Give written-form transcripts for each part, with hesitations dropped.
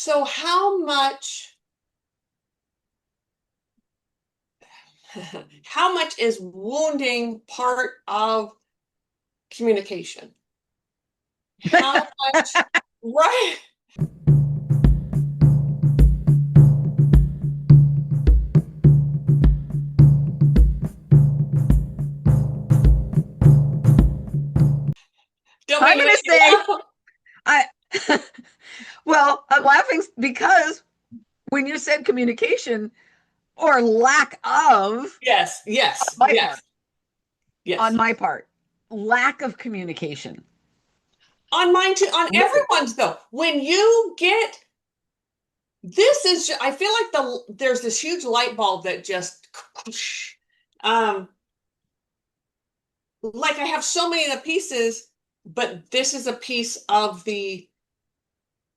So how much is wounding part of communication? How much, right? Don't I'm make going me to say, laugh. I, well, I'm laughing because when you said communication or lack of, Yes, yes, my part, yes, on yes. my part, lack of communication. On mine too, on Really? everyone's though. When you get this is I feel like there's this huge light bulb that just um like I have so many of the pieces, but this is a piece of the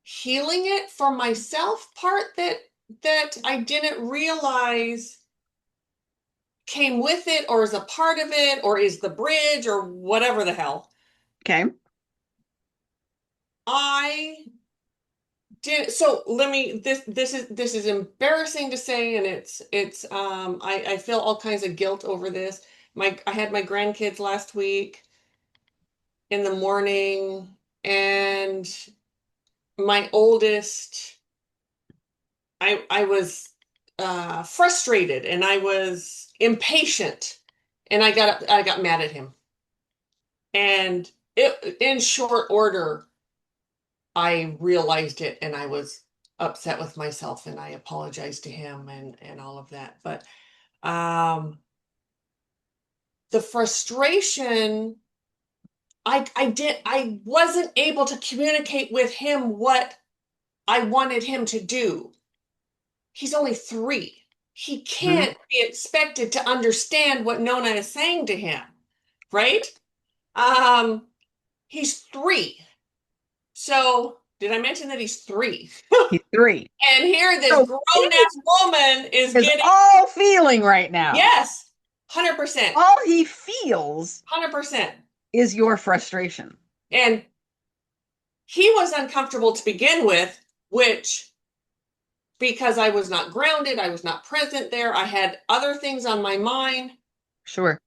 healing it for myself part that I didn't realize came with it or is a part of it or is the bridge or whatever the hell. Okay. I did so let me this is embarrassing to say, and I feel all kinds of guilt over this. I had my grandkids last week in the morning, and my oldest, I was frustrated and I was impatient, and I got mad at him. And it in short order, I realized it and I was upset with myself and I apologized to him and all of that. But um the frustration, I wasn't able to communicate with him what I wanted him to do. He's only 3. He Mhm. can't be expected to understand what Nona is saying to him, right? Um, he's 3. So, did I mention that he's 3? He's 3. And here this So he grown-ass woman is is getting, all feeling right now. yes, 100%, All he feels 100%. is your frustration. And he was uncomfortable to begin with, which, because I was not grounded, I was not present there, I had other things on my mind. Sure.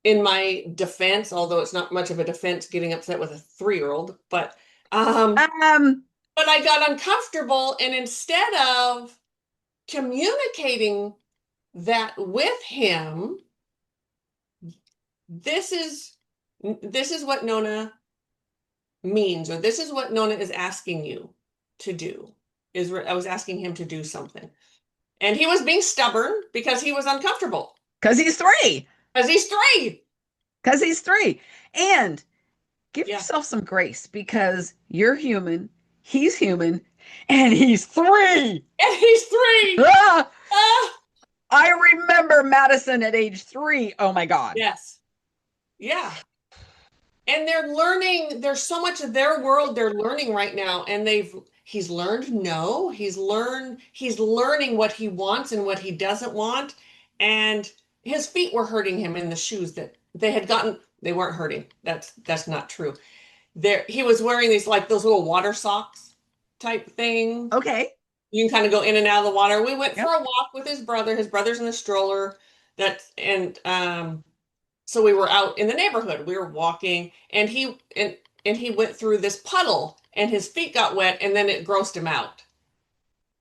In my defense, although it's not much of a defense getting upset with a 3-year-old, um, Um, but I got uncomfortable, and instead of communicating that with him, this is this is what Nona means, or this is what Nona is asking you to do. I was asking him to do something, and he was being stubborn because he was uncomfortable because he's 3. because he's 3. Because he's 3. And give Yeah, yourself some grace because you're human, he's human, and he's 3. and he's 3. Ah, Ah, I remember Madison at age 3. Oh my God. yes, yeah. And they're learning, there's so much of their world they're learning right now, and he's learned no, he's learning what he wants and what he doesn't want. And his feet were hurting him in the shoes that they weren't hurting. That's not true. There he was wearing these, like, those little water socks type thing. Okay. You can kind of go in and out of the water. We went for Yep. a walk with his brother. His brother's in the stroller. That's and So we were out in the neighborhood. We were walking, and he went through this puddle, and his feet got wet, and then it grossed him out,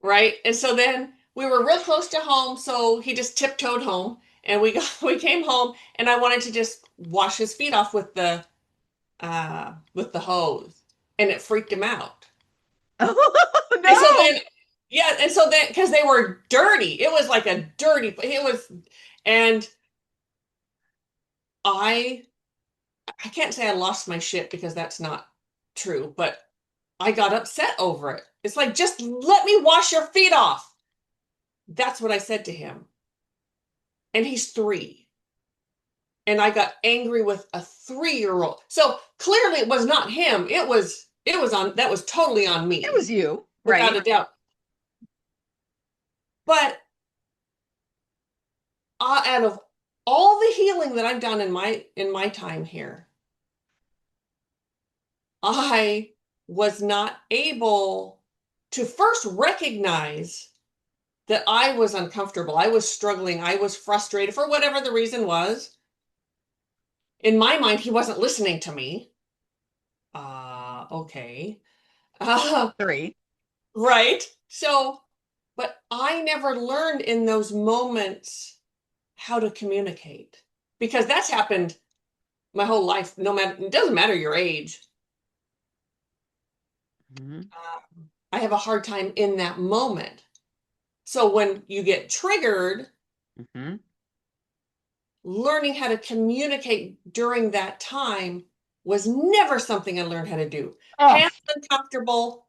right? And so then we were real close to home, so he just tiptoed home, and we came home, and I wanted to just wash his feet off with the hose, and it freaked him out. Oh And so no. then, yeah, and so then, because they were dirty, it was like a dirty. It was, and I I can't say I lost my shit because that's not true, but I got upset over it. It's like, just let me wash your feet off. That's what I said to him. And he's 3. And I got angry with a 3-year-old. So clearly it was not him. That was totally on It me, was you, without right? a doubt. But out of all the healing that I've done in my time here, I was not able to first recognize that I was uncomfortable, I was struggling, I was frustrated for whatever the reason was. In my mind, he wasn't listening to me. Okay. Uh, Three. right. So, but I never learned in those moments how to communicate because that's happened my whole life. No matter, it doesn't matter your age. Mhm. I have a hard time in that moment. So when you get triggered, Mhm. learning how to communicate during that time was never something I learned how to do. Oh, Pam's uncomfortable.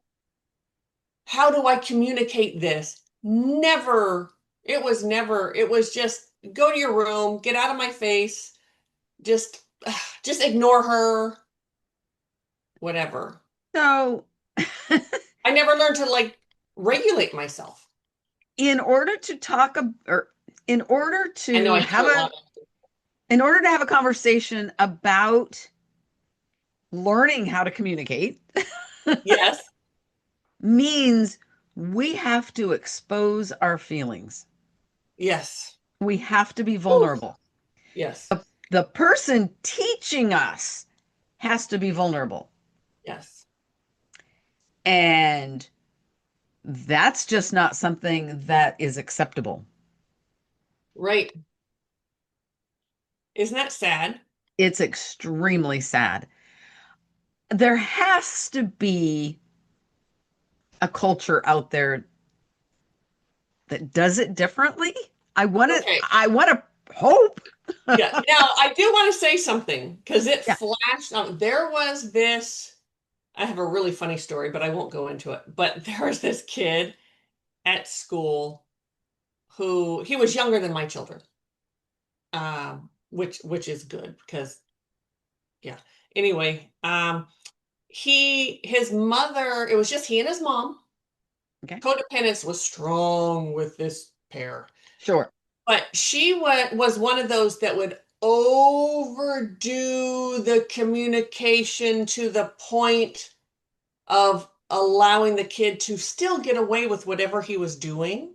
How do I communicate this? Never. It was never. It was just go to your room, get out of my face, just just ignore her, whatever. so I never learned to like regulate myself. in order to talk or in order I know to I have threw a a lot. in order to have a conversation about learning how to communicate Yes, means we have to expose our feelings. yes. We have to be Whew. vulnerable. Yes, The person teaching us has to be vulnerable. yes. And that's just not something that is acceptable. Right. Isn't that sad? It's extremely sad. There has to be a culture out there that does it differently. Okay. I want to hope. Yeah. Now, I do want to say something because it Yeah. flashed on. There was this. I have a really funny story, but I won't go into it. But there was this kid at school who he was younger than my children, which is good because yeah. Anyway, his mother. It was just he and his mom. Okay. Codependence was strong with this pair. Sure. But she was one of those that would overdo the communication to the point of allowing the kid to still get away with whatever he was doing.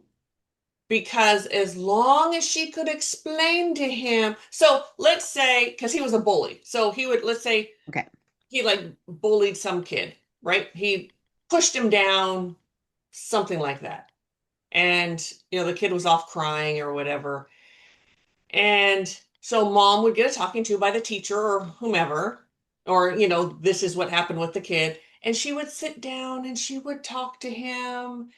Because as long as she could explain to him, so let's say, because he was a bully, so he would, let's say Okay. he like bullied some kid, right? He pushed him down, something like that. And, the kid was off crying or whatever. And so mom would get a talking to by the teacher or whomever, or, this is what happened with the kid. And she would sit down and she would talk to him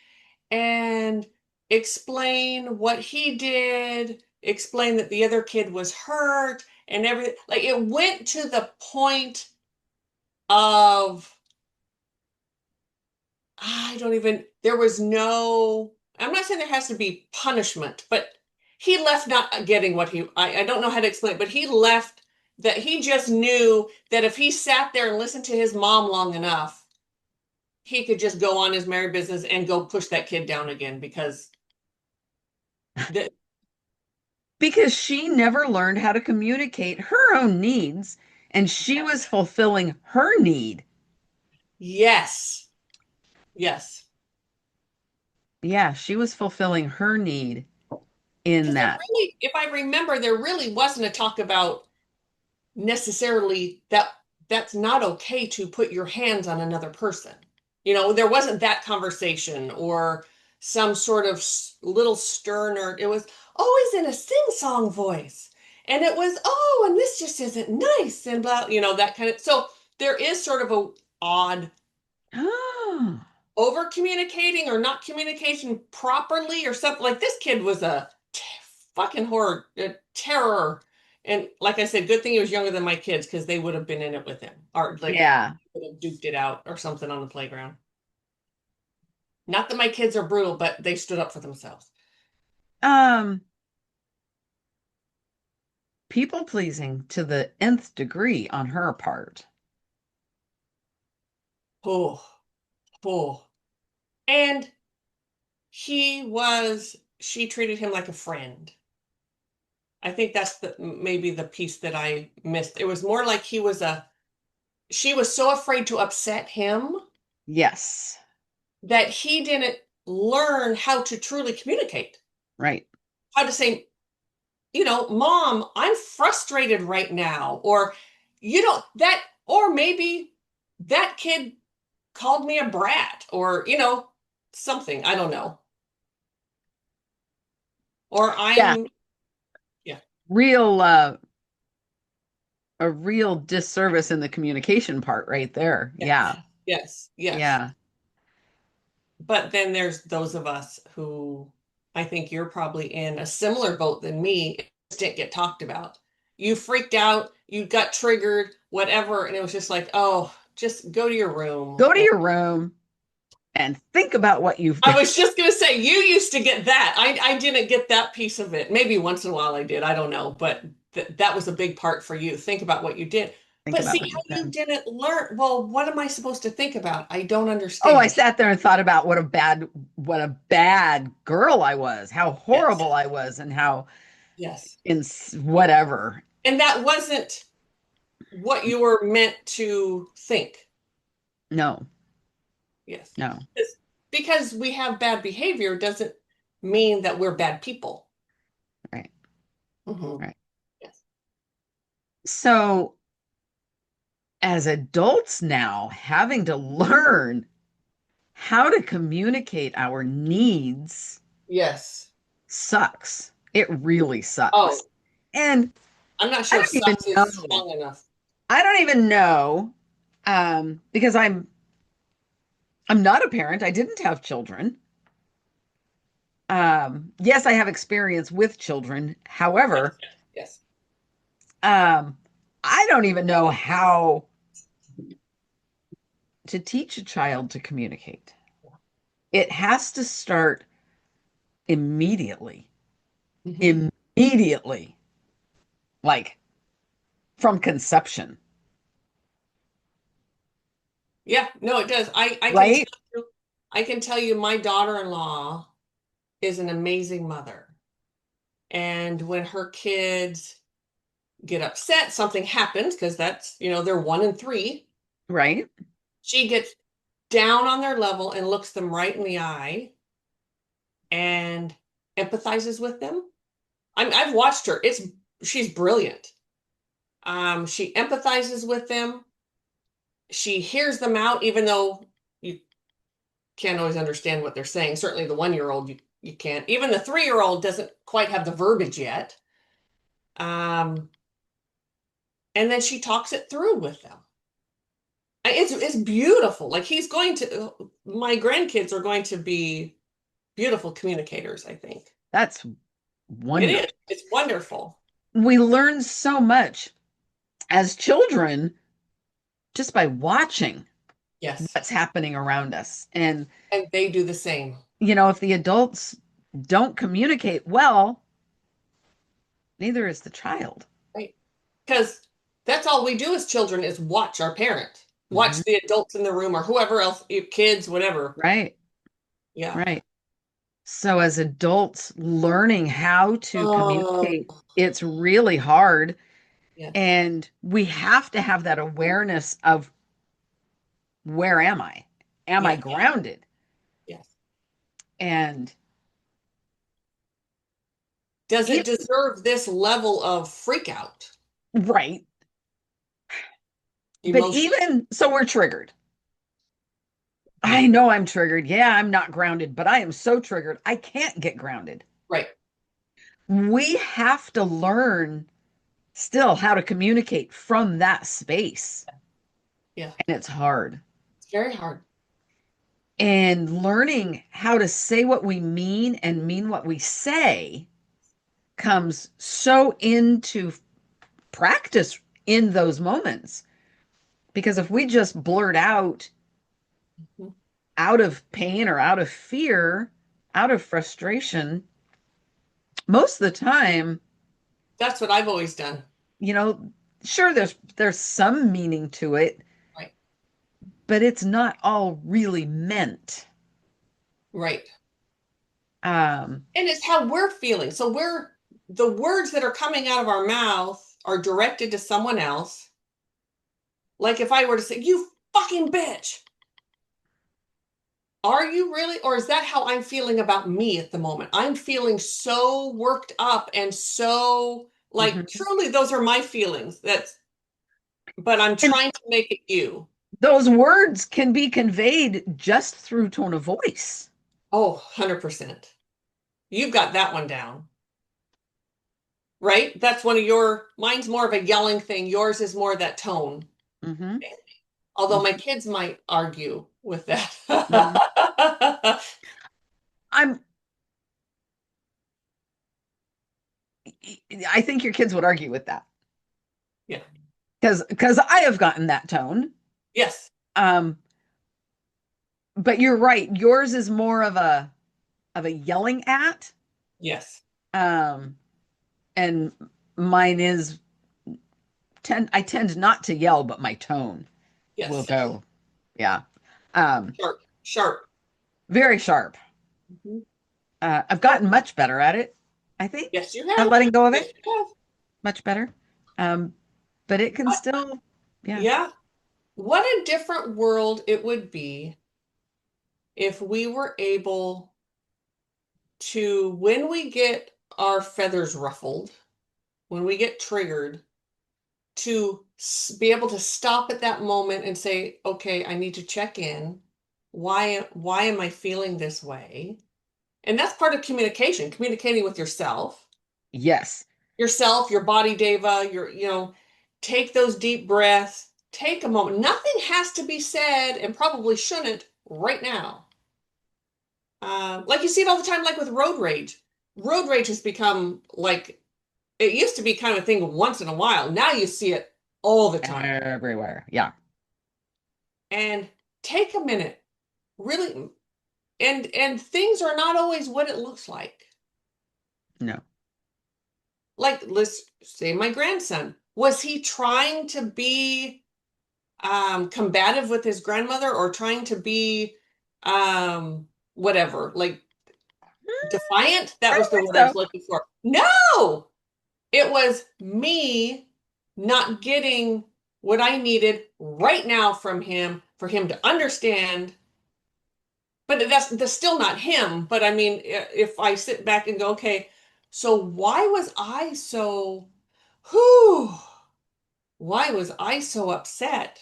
and explain what he did, explain that the other kid was hurt and everything. Like it went to the point of I don't even, there was no, I'm not saying there has to be punishment, but he left not getting what I don't know how to explain it, but he left that he just knew that if he sat there and listened to his mom long enough, he could just go on his merry business and go push that kid down again because the, Because she never learned how to communicate her own needs and she was fulfilling her need. yes, yes. Yeah, she was fulfilling her need in Because there that. really, if I remember, there really wasn't a talk about necessarily that's not okay to put your hands on another person. There wasn't that conversation or some sort of little sterner. It was always in a sing-song voice. And it was, oh, and this just isn't nice and blah, that kind of. So there is sort of a odd Oh, over communicating or not communication properly or something. Like this kid was a fucking horror, a terror. And like I said, good thing he was younger than my kids because they would have been in it with him or like yeah. would have duked it out or something on the playground. Not that my kids are brutal, but they stood up for themselves. Um, People pleasing to the nth degree on her part. Oh, oh. And she treated him like a friend. I think that's maybe the piece that I missed. It was more like she was so afraid to upset him Yes. that he didn't learn how to truly communicate, Right. how to say, Mom, I'm frustrated right now, or that, or maybe that kid called me a brat, or something, I don't know, or Yeah. I'm, yeah, Real a real disservice in the communication part right there. Yeah. yes, yes, yes. Yeah. But then there's those of us who, I think you're probably in a similar boat than me, it just didn't get talked about. You freaked out, you got triggered, whatever, and it was just like, oh, just go to your room. Go to And your room and think about what you've I been. was just gonna say, you used to get that. I didn't get that piece of it. Maybe once in a while I did, I don't know, but that was a big part for you. Think about what you did. Think But about see what how you've you done. didn't learn. Well, what am I supposed to think about? I don't Oh, I understand. sat there and thought about what a bad girl I was, how Yes, horrible I was, and how yes. in whatever. And that wasn't what you were meant to think. No, Yes. no. Because we have bad behavior doesn't mean that we're bad people. Right, Hmm. right. Yes. So, as adults now, having to learn how to communicate our needs Yes. sucks. It really sucks. Oh, And I'm not I sure don't even sucks is know. strong enough. I don't even know because I'm not a parent. I didn't have children. Yes, I have experience with children. Yes. However, Yes. um, I don't even know how to teach a child to communicate. It has to start immediately. Hmm. Immediately, like from conception, Yeah, no, it does. right? I can tell you my daughter-in-law is an amazing mother. And when her kids get upset, something happens because they're 1 and 3. Right? She gets down on their level and looks them right in the eye and empathizes with them. I've watched her. She's brilliant. She empathizes with them. She hears them out, even though you can't always understand what they're saying. Certainly, the 1-year-old you can't. Even the 3-year-old doesn't quite have the verbiage yet. Um, and then she talks it through with them. It's beautiful. Like my grandkids are going to be beautiful communicators, I think. That's It wonderful. is. It's wonderful. We learn so much as children just by watching Yes. what's happening around us. And, And they do the same. if the adults don't communicate well, neither is the child. Right. Because that's all we do as children is watch our parent, Mhm. watch the adults in the room or whoever else, your kids, whatever. Right, Yeah. right. So, as adults learning how to Oh, communicate, it's really hard. yes. And we have to have that awareness of where am I? Am I Yes. grounded? Yes. And Does it even, deserve this level of freak out right. But emotion? even so, we're triggered. I know I'm triggered. Yeah, I'm not grounded, but I am so triggered. I can't get grounded. Right. We have to learn still how to communicate from that space. Yeah. And it's hard. It's very hard. And learning how to say what we mean and mean what we say comes so into practice in those moments. Because if we just blurt Mhm. out of pain or out of fear, out of frustration, most of the time, That's what I've always done. you know, sure there's some meaning to it, Right. but it's not all really meant. Right. Um, And it's how we're feeling. So the words that are coming out of our mouth are directed to someone else. Like if I were to say, you fucking bitch, Are you really? Or is that how I'm feeling about me at the moment? I'm feeling so worked up and so like Mhm. truly those are my feelings. But I'm And trying to make it you. those words can be conveyed just through tone of voice. Oh, 100%. You've got that one down, right? That's one of mine's more of a yelling thing. Yours is more of that tone. Hmm. Although my kids might argue with Hmm. that. I'm I think your kids would argue with that Yeah. because I have gotten that tone. Yes. Um, but you're right. Yours is more of a yelling at, Yes. um, and mine is I tend not to yell, but my tone will Yes. go, yeah, um, Sharp. Sharp. very sharp. Mhm. I've Oh, gotten much better at it, I think, yes, you at have. letting go of Yes, it. you have. Much better. Um, but it can still, yeah. Yeah. What a different world it would be if we were able to, when we get our feathers ruffled, when we get triggered, to be able to stop at that moment and say, okay, I need to check in. Why am I feeling this way? And that's part of communication, communicating with Yes. your body, Deva, take those deep breaths, take a moment. Nothing has to be said and probably shouldn't right now. Like you see it all the time, like with road rage. Road rage has become like it used to be kind of a thing once in a while. Now you see it all the time. Everywhere. Yeah. And take a minute, really, and things are not always what it looks like. No. Like let's say my grandson, was he trying to be combative with his grandmother or trying to be whatever, like defiant? That I was don't the think word I was so. looking for. No, it was me not getting what I needed right now from him for him to understand. But that's still not him. But I mean, if I sit back and go, okay, so whew, why was I so upset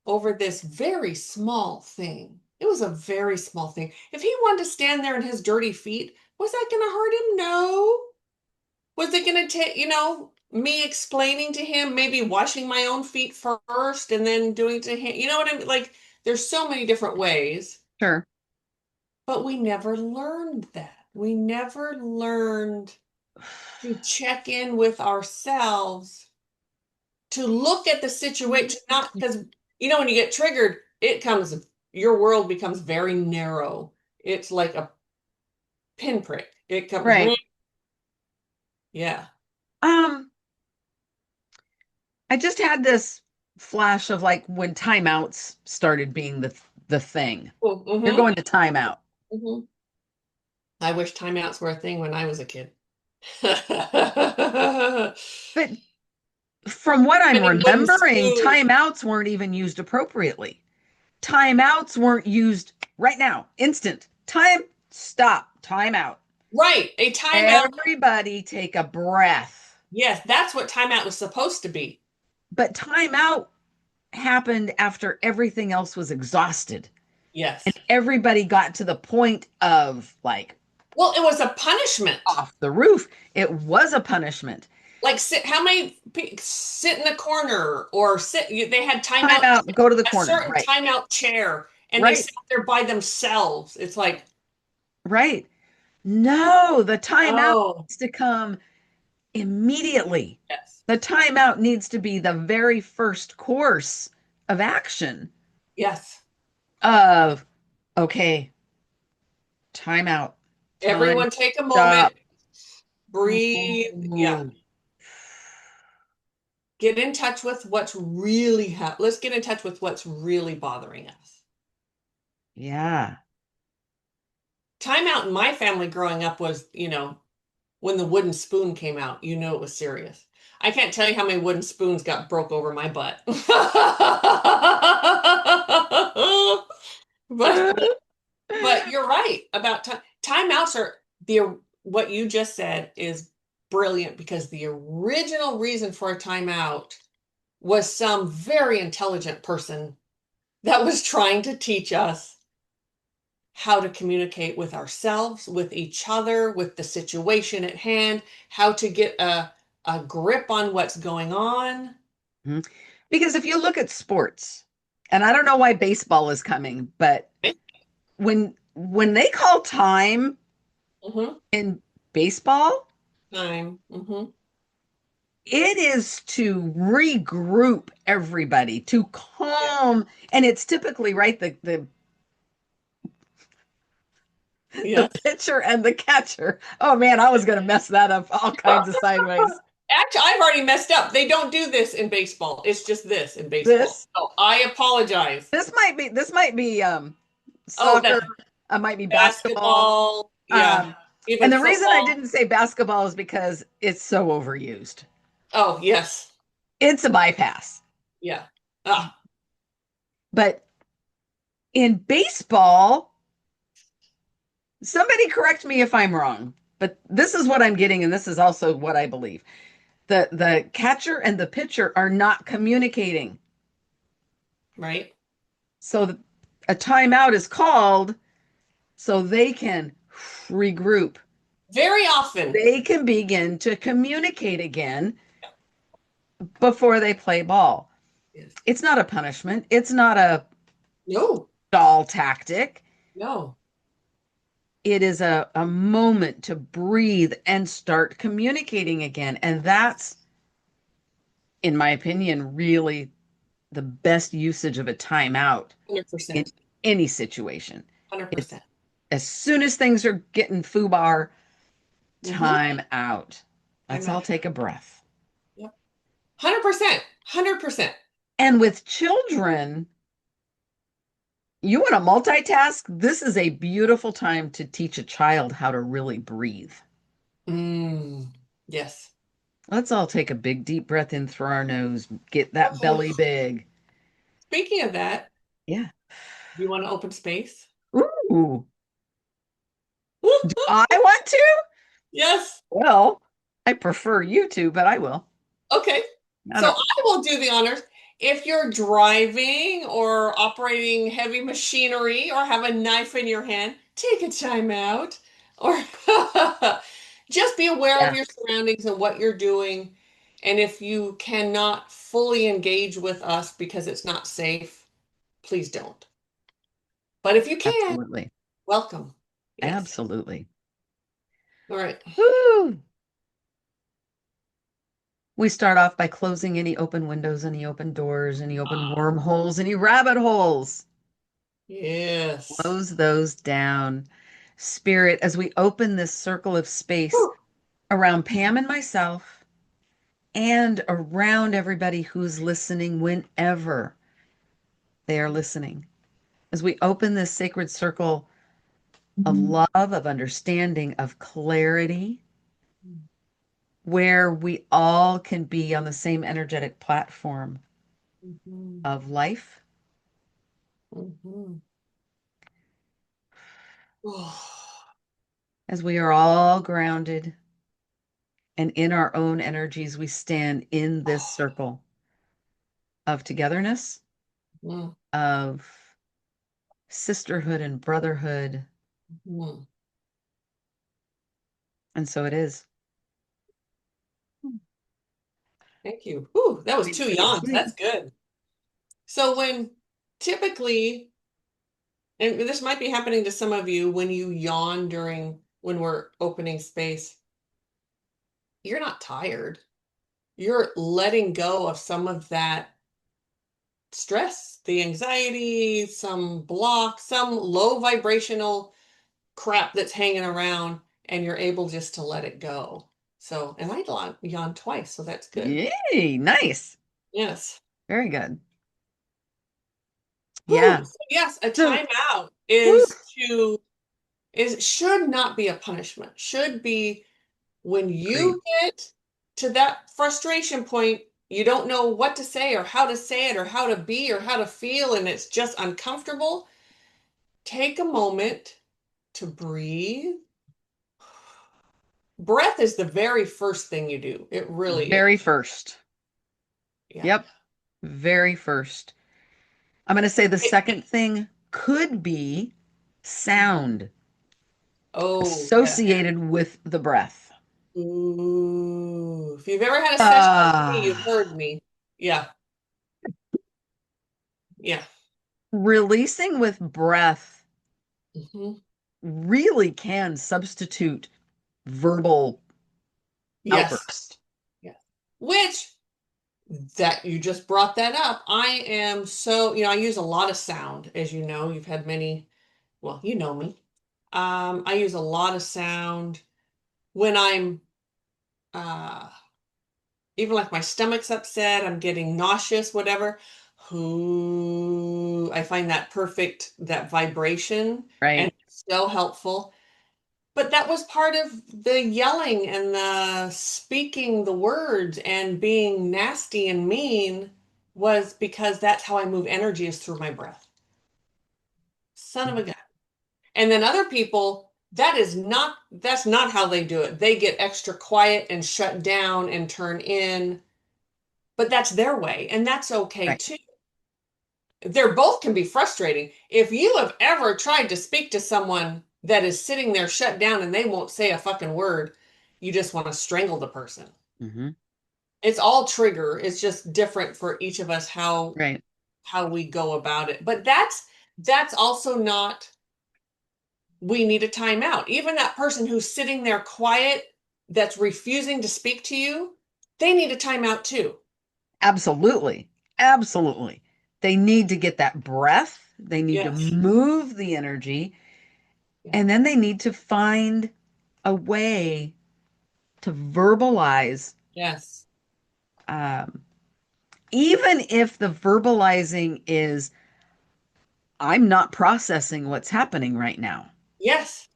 over this very small thing? It was a very small thing. If he wanted to stand there in his dirty feet, was that going to hurt him? No. Was it going to take, me explaining to him, maybe washing my own feet first and then doing it to him? You know what I mean? Like, there's so many different ways, Sure. but we never learned that. We never learned to check in with ourselves, to look at the situation, not because, when you get triggered, your world becomes very narrow. It's like a pinprick. It comes, Right. yeah. Um, I just had this flash of like when timeouts started being the thing. Oh, You're mm-hmm, going to timeout. mm-hmm. I wish timeouts were a thing when I was a kid. But from what I'm Spinning wooden remembering, spoons. timeouts weren't even used appropriately. Timeouts weren't used right now. Instant. Time, stop, timeout. Right, a timeout. Everybody take a breath. Yes, that's what timeout was supposed to be. But timeout happened after everything else was exhausted. And Yes. everybody got to the point of like Well, it was a punishment. off the roof. It was a punishment. Like how many sit in a corner or they had timeout, Timeout, go to the a corner. certain Right. timeout chair, and they Right. sat there by themselves. It's like, Right. No, the timeout oh, needs to come immediately. yes, The timeout needs to be the very first course of action yes. of, okay, timeout, time, Everyone take a moment, stop. breathe. Yeah. Ooh, Get in touch with what's really let's get in touch with what's really bothering us. yeah. Timeout in my family growing up was, when the wooden spoon came out, it was serious. I can't tell you how many wooden spoons got broke over my butt. But but you're right about timeouts are the what you just said is brilliant because the original reason for a timeout was some very intelligent person that was trying to teach us how to communicate with ourselves, with each other, with the situation at hand, how to get a grip on what's going on. Mhm. Because if you look at sports, and I don't know why baseball is coming, but when they call time Mm-hmm. in baseball, Time. Mm-hmm. it is to regroup everybody, to Yeah. calm, and it's typically right the Yes. pitcher and the catcher. Oh man, I was going to mess that up all kinds of sideways. Actually, I've already messed up. They don't do this in baseball. It's just this in baseball. This So I apologize. this might be Oh, soccer, that's might be basketball. basketball. Yeah. Um, and Even the reason I football. didn't say basketball is because it's so overused. Oh, yes. It's a bypass. Yeah. Ah, But in baseball, somebody correct me if I'm wrong, but this is what I'm getting, and this is also what I believe. The catcher and the pitcher are not communicating. right. So a timeout is called so they can regroup. Very often. They can begin to communicate again before they play ball. Yes. It's not a punishment. It's not a No, stall tactic. no. It is a moment to breathe and start communicating again. And that's, in my opinion, really the best usage of a timeout in 100%. any situation. It's 100%. as soon as things are getting foobar, Mm-hmm. time out. I'm Let's all out. take a breath. Yep. 100%. 100%. And with children, you want to multitask? This is a beautiful time to teach a child how to really breathe. Mm. Yes. Let's all take a big deep breath in through our nose, get that belly big. Speaking of that, Yeah. do you want to open space? Ooh. Do I want to? Yes. Well, I prefer you to, but I will. Okay. I So don't. I will do the honors. If you're driving or operating heavy machinery or have a knife in your hand, take a time out or just be aware of Yeah, your surroundings and what you're doing. And if you cannot fully engage with us because it's not safe, please don't. But if you can, absolutely. welcome. Yes. Absolutely. All right. Woo. We start off by closing any open windows, any open doors, any open wormholes, any rabbit holes. Yes. Close those down. Spirit, as we open this circle of space Whew. around Pam and myself and around everybody who's listening whenever they are listening, as we open this sacred circle of love, of understanding, of clarity, where we all can be on the same energetic platform Mhm. of life, Mhm. Oh. as we are all grounded and in our own energies, we stand in this circle of togetherness, Mm. of sisterhood and brotherhood. Mhm. And so it is. Thank you. Whew, that was Thank two yawns. you. That's good. So when typically, and this might be happening to some of you when you yawn during when we're opening space, you're not tired. You're letting go of some of that stress, the anxiety, some block, some low vibrational crap that's hanging around, and you're able just to let it go. So, and I yawned twice, so that's good. Yay, nice. Yes. Very good. Whew. Yeah. So yes, a So, timeout woo, is should not be a punishment. Should be when agreed. you get to that frustration point, you don't know what to say or how to say it or how to be or how to feel, and it's just uncomfortable. take a moment to breathe. Breath is the very first thing you do. It really is. Very first. Yeah. Yep. Very first. I'm going to say the It- second thing could be sound oh, yeah. associated with the breath. Ooh. If you've ever had a session with me, you've Ah, heard me. Yeah. Yeah. releasing with breath Hmm. really can substitute verbal Yes. outburst. Yes. Which that you just brought that up. I am so, I use a lot of sound, as you know. You've had many, well, you know me. I use a lot of sound when I'm uh even like my stomach's upset, I'm getting nauseous, whatever. Ooh, I find that perfect, that vibration, and Right? it's so helpful. But that was part of the yelling and the speaking the words and being nasty and mean was because that's how I move energy is through my breath. Son of a gun. And then other people, that's not how they do it. They get extra quiet and shut down and turn in, but that's their way, and that's okay Right. too. They're both can be frustrating. If you have ever tried to speak to someone that is sitting there shut down and they won't say a fucking word, you just want to strangle the person. Hmm. It's all trigger. It's just different for each of us Right. how we go about it. But that's also not we need a timeout. Even that person who's sitting there quiet that's refusing to speak to you, they need a timeout too. Absolutely. Absolutely. They need to get that breath. They need to Yes. move the energy. Yeah. And then they need to find a way to verbalize, Yes. um, even if the verbalizing is, I'm not processing what's happening right now. Yes.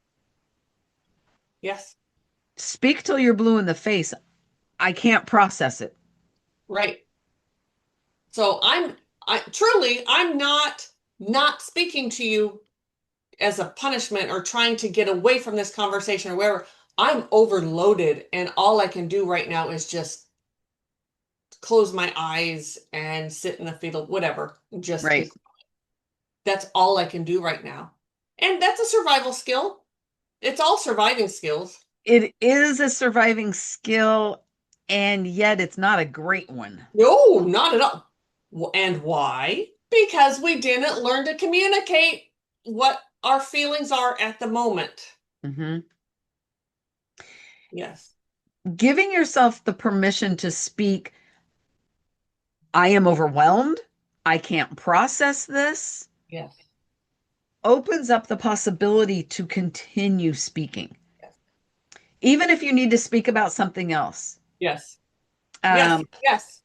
Yes. Speak till you're blue in the face. I can't process it. Right. So I truly, I'm not speaking to you as a punishment or trying to get away from this conversation or wherever. I'm overloaded and all I can do right now is just close my eyes and sit in the fetal, whatever. Just Right. be, that's all I can do right now. And that's a survival skill. It's all surviving skills. It is a surviving skill, and yet it's not a great one. No, not at all. And why? Because we didn't learn to communicate what our feelings are at the moment. Hmm. Yes. Giving yourself the permission to speak, I am overwhelmed. I can't process this, Yes. opens up the possibility to continue speaking, Yes. even if you need to speak about something else. Yes. Yes. Um, Yes.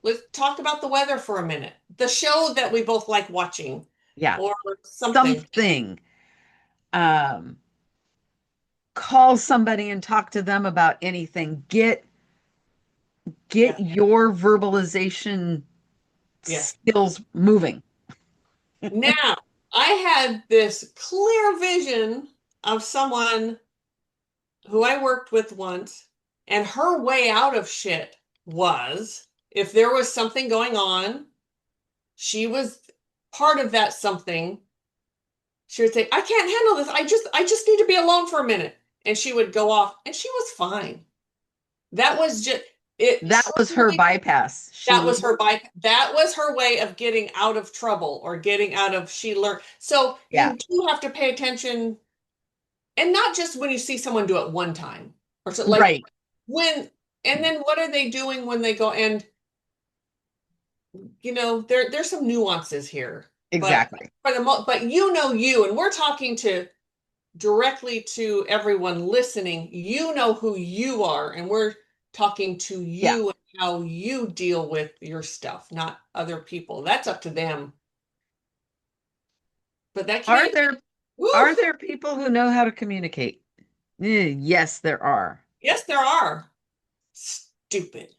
Let's talk about the weather for a minute. The show that we both like watching yeah, or something. something. Um, call somebody and talk to them about anything. Get Yeah. your verbalization Yes. skills moving. Now, I had this clear vision of someone who I worked with once, and her way out of shit was if there was something going on, she was part of that something. She would say, I can't handle this. I just need to be alone for a minute. And she would go off and she was fine. That was just it That was her truly bypass. that She, was her bike. That was her way of getting out of trouble or getting out of she learned. So yeah, you do have to pay attention and not just when you see someone do it one time or so like right, when and then what are they doing when they go and there's some nuances here but exactly. but you and we're talking to directly to everyone listening. You know who you are and we're talking to Yeah. you and how you deal with your stuff, not other people. That's up to them, but that Are community. there Woo, are there people who know how to communicate? Yes, there are. yes there are. Stupid.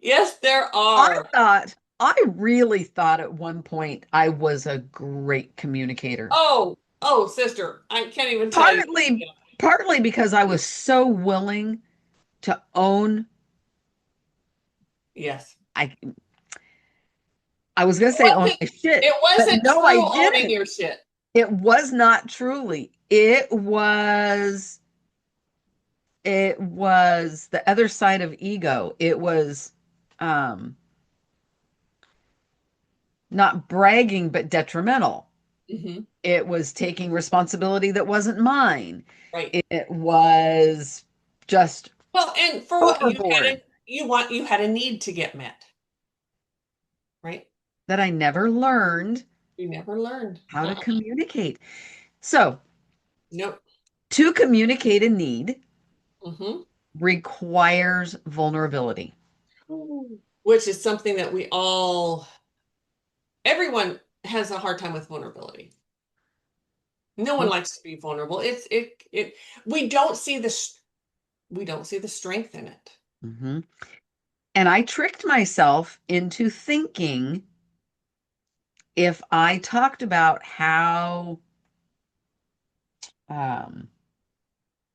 Yes, there I are. thought I really thought at one point I was a great communicator. Oh, sister, I can't even tell you. Partly, partly because I was so willing to own. Yes. I was going It to say own wasn't my shit, it but wasn't no, I true owning didn't. your shit. It was not truly. It was the other side of ego. It was um not bragging, but detrimental. Hmm. It was taking responsibility that wasn't mine. Right. It was just Well, and for what overboard you had a need to get met, right? that I never learned You never learned. how to communicate. So, Nope. to communicate a need Hmm. requires vulnerability. Which is something that everyone has a hard time with vulnerability. No one likes to be vulnerable. We don't see we don't see the strength in it. Mhm. And I tricked myself into thinking if I talked about how um,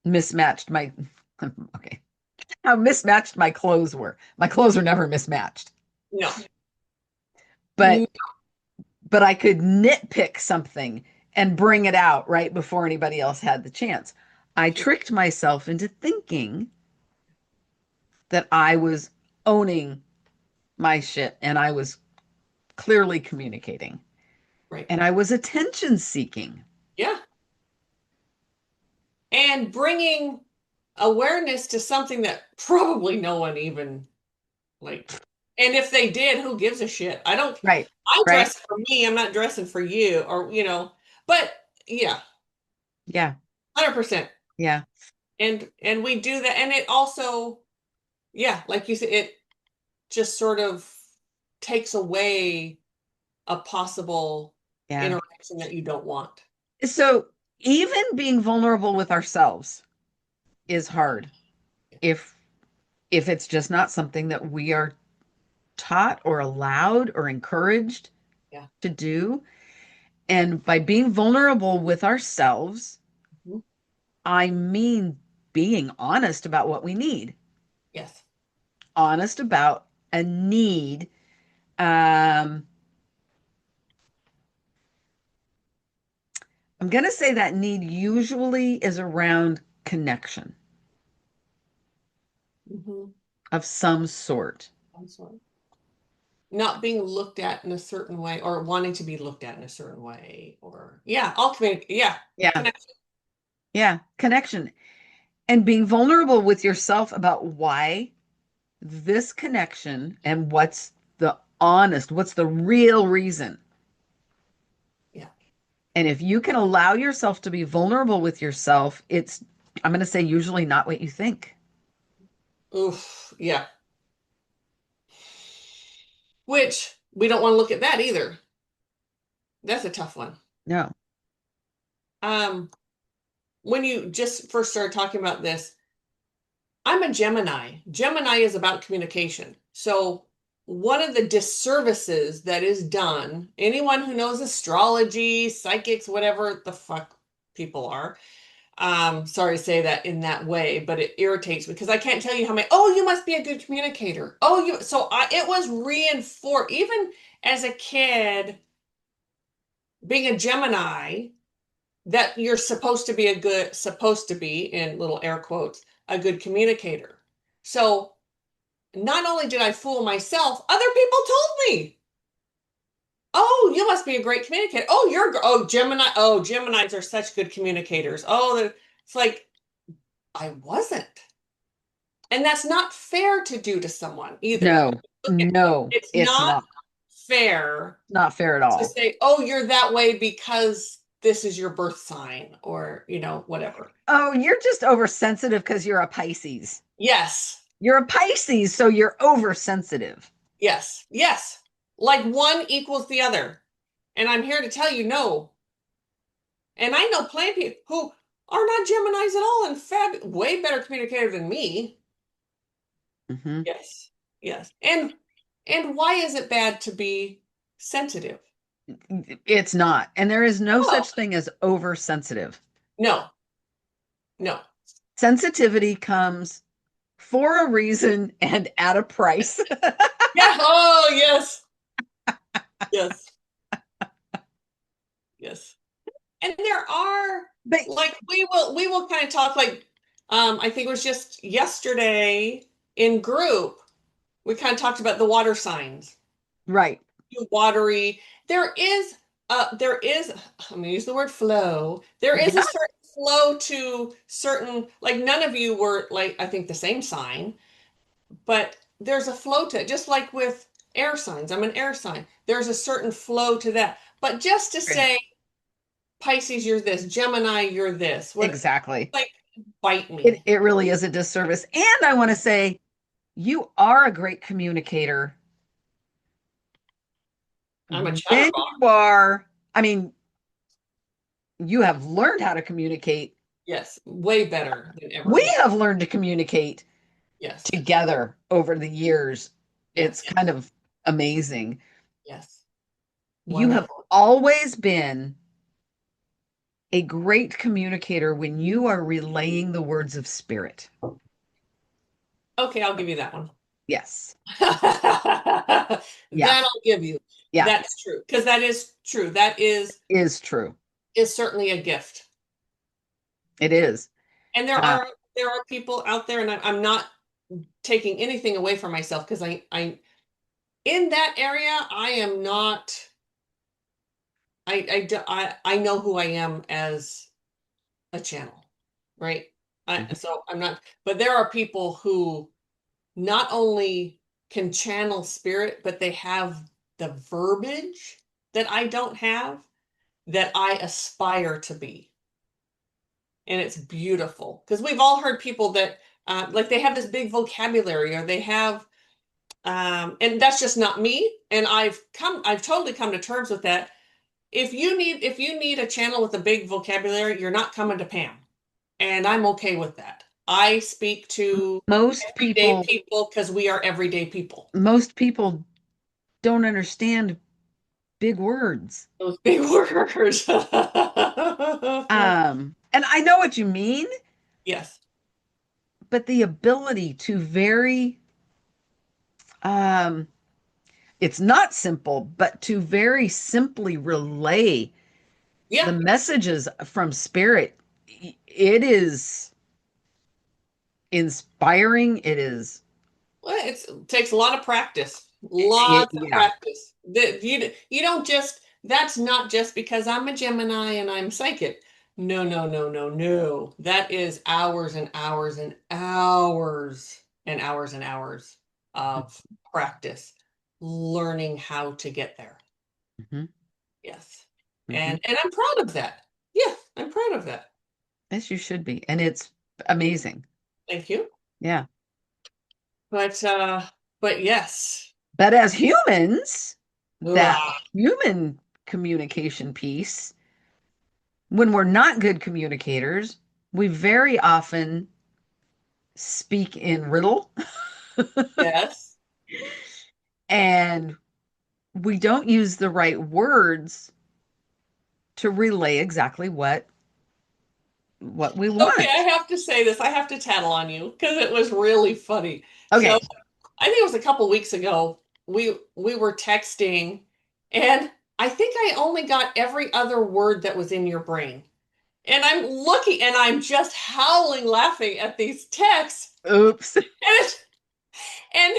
mismatched my okay, how mismatched my clothes were. My clothes are never mismatched, No. but I could nitpick something and bring it out right before anybody else had the chance. I tricked myself into thinking that I was owning my shit and I was clearly communicating Right. and I was attention seeking. Yeah. And bringing awareness to something that probably no one even like, and if they did, who gives a shit? Right. I Right. dress for me, I'm not dressing for you, or, but yeah, Yeah. 100%. Yeah. And we do that. And it also, yeah, like you said, it just sort of takes away a possible Yeah. interaction that you don't want. So even being vulnerable with ourselves is hard if it's just not something that we are taught or allowed or encouraged Yeah. to do. And by being vulnerable with ourselves, Mhm. I mean being honest about what we need, Yes. honest about a need. Um, I'm going to say that need usually is around connection Hmm. of some sort. I'm sorry. Not being looked at in a certain way or wanting to be looked at in a certain way or yeah, all communicate. Yeah. Yeah. Connection. Yeah. Connection and being vulnerable with yourself about why this connection and what's the real reason. Yeah. And if you can allow yourself to be vulnerable with yourself, I'm going to say, usually not what you think. Oof. Yeah. Which we don't want to look at that either. That's a tough one. No. Um, when you just first started talking about this, I'm a Gemini. Gemini is about communication. So one of the disservices that is done, anyone who knows astrology, psychics, whatever the fuck people are, sorry to say that in that way, but it irritates me because I can't tell you how many, oh, you must be a good communicator. It was reinforced even as a kid being a Gemini that you're supposed to be in little air quotes, a good communicator. So not only did I fool myself, other people told me, oh, you must be a great communicator. Oh, Geminis are such good communicators. It's like, I wasn't. And that's not fair to do to someone either. No. No, It's it's not not. fair Not fair at to all. say, oh, you're that way because this is your birth sign or, whatever. Oh, you're just oversensitive because you're a Pisces. Yes, You're a Pisces, so you're oversensitive. yes, yes. Like one equals the other. And I'm here to tell you no. And I know plenty of people who are not Geminis at all and way better communicator than me. Hmm. Yes, yes. And And why is it bad to be sensitive? It's not. And there is no Oh, such thing as oversensitive. no, no. Sensitivity comes for a reason and at a price. Yeah. Oh, yes. Yes. Yes. And there are But like we will kind of talk like I think it was just yesterday in group we kind of talked about the water signs. right, Watery. There is I'm gonna use the word flow. There is a yeah, certain flow to certain like none of you were like I think the same sign, but there's a flow to it, just like with air signs. I'm an air sign. There's a certain flow to that. But just to right. say Pisces, you're this, Gemini, you're this. What Exactly. like bite It me. it really is a disservice. And I want to say you are a great communicator I'm a when you chatterbox. are, I mean, you have learned how to communicate. Yes, way better than ever We before. have learned to communicate Yes, together over the years. It's yes, kind of amazing. yes. You have Wonderful. always been a great communicator when you are relaying the words of spirit. Okay, I'll give you that one. Yes. That Yeah. I'll give you. Yeah. That's true. Because that is true. That Is true. is certainly a gift. It is. And Uh, there are people out there, and I'm not taking anything away from myself because I in that area I am not I know who I am as a channel, right? mhm. So I'm not, but there are people who not only can channel spirit, but they have the verbiage that I don't have that I aspire to be. And it's beautiful because we've all heard people that like they have this big vocabulary or they have and that's just not me. And I've totally come to terms with that. If you need a channel with a big vocabulary, you're not coming to Pam. And I'm okay with that. I speak to Most everyday people, people because we are everyday people. most people don't understand big words. Those big words. And I know what you mean, Yes. but the ability to very, um, it's not simple, but to very simply relay Yeah. the messages from spirit, it is inspiring. It is, Well, it takes a lot of practice. Lots of yeah. practice. You don't just, that's not just because I'm a Gemini and I'm psychic. No, no, no, no, no. That is hours and hours and hours and hours and hours of practice learning how to get there. Mhm, Yes. mhm. And I'm proud of that. Yeah, I'm proud of that. Yes, you should be. And it's amazing. Thank you. Yeah. But but yes. But as humans, that Ugh. human communication piece, when we're not good communicators, we very often speak in riddle Yes. and we don't use the right words to relay exactly what we Okay, I want. have to say this. I have to tattle on you because it was really funny. So Okay. I think it was a couple weeks ago. We were texting, and I think I only got every other word that was in your brain. And I'm looking, and I'm just howling laughing at these texts. Oops. And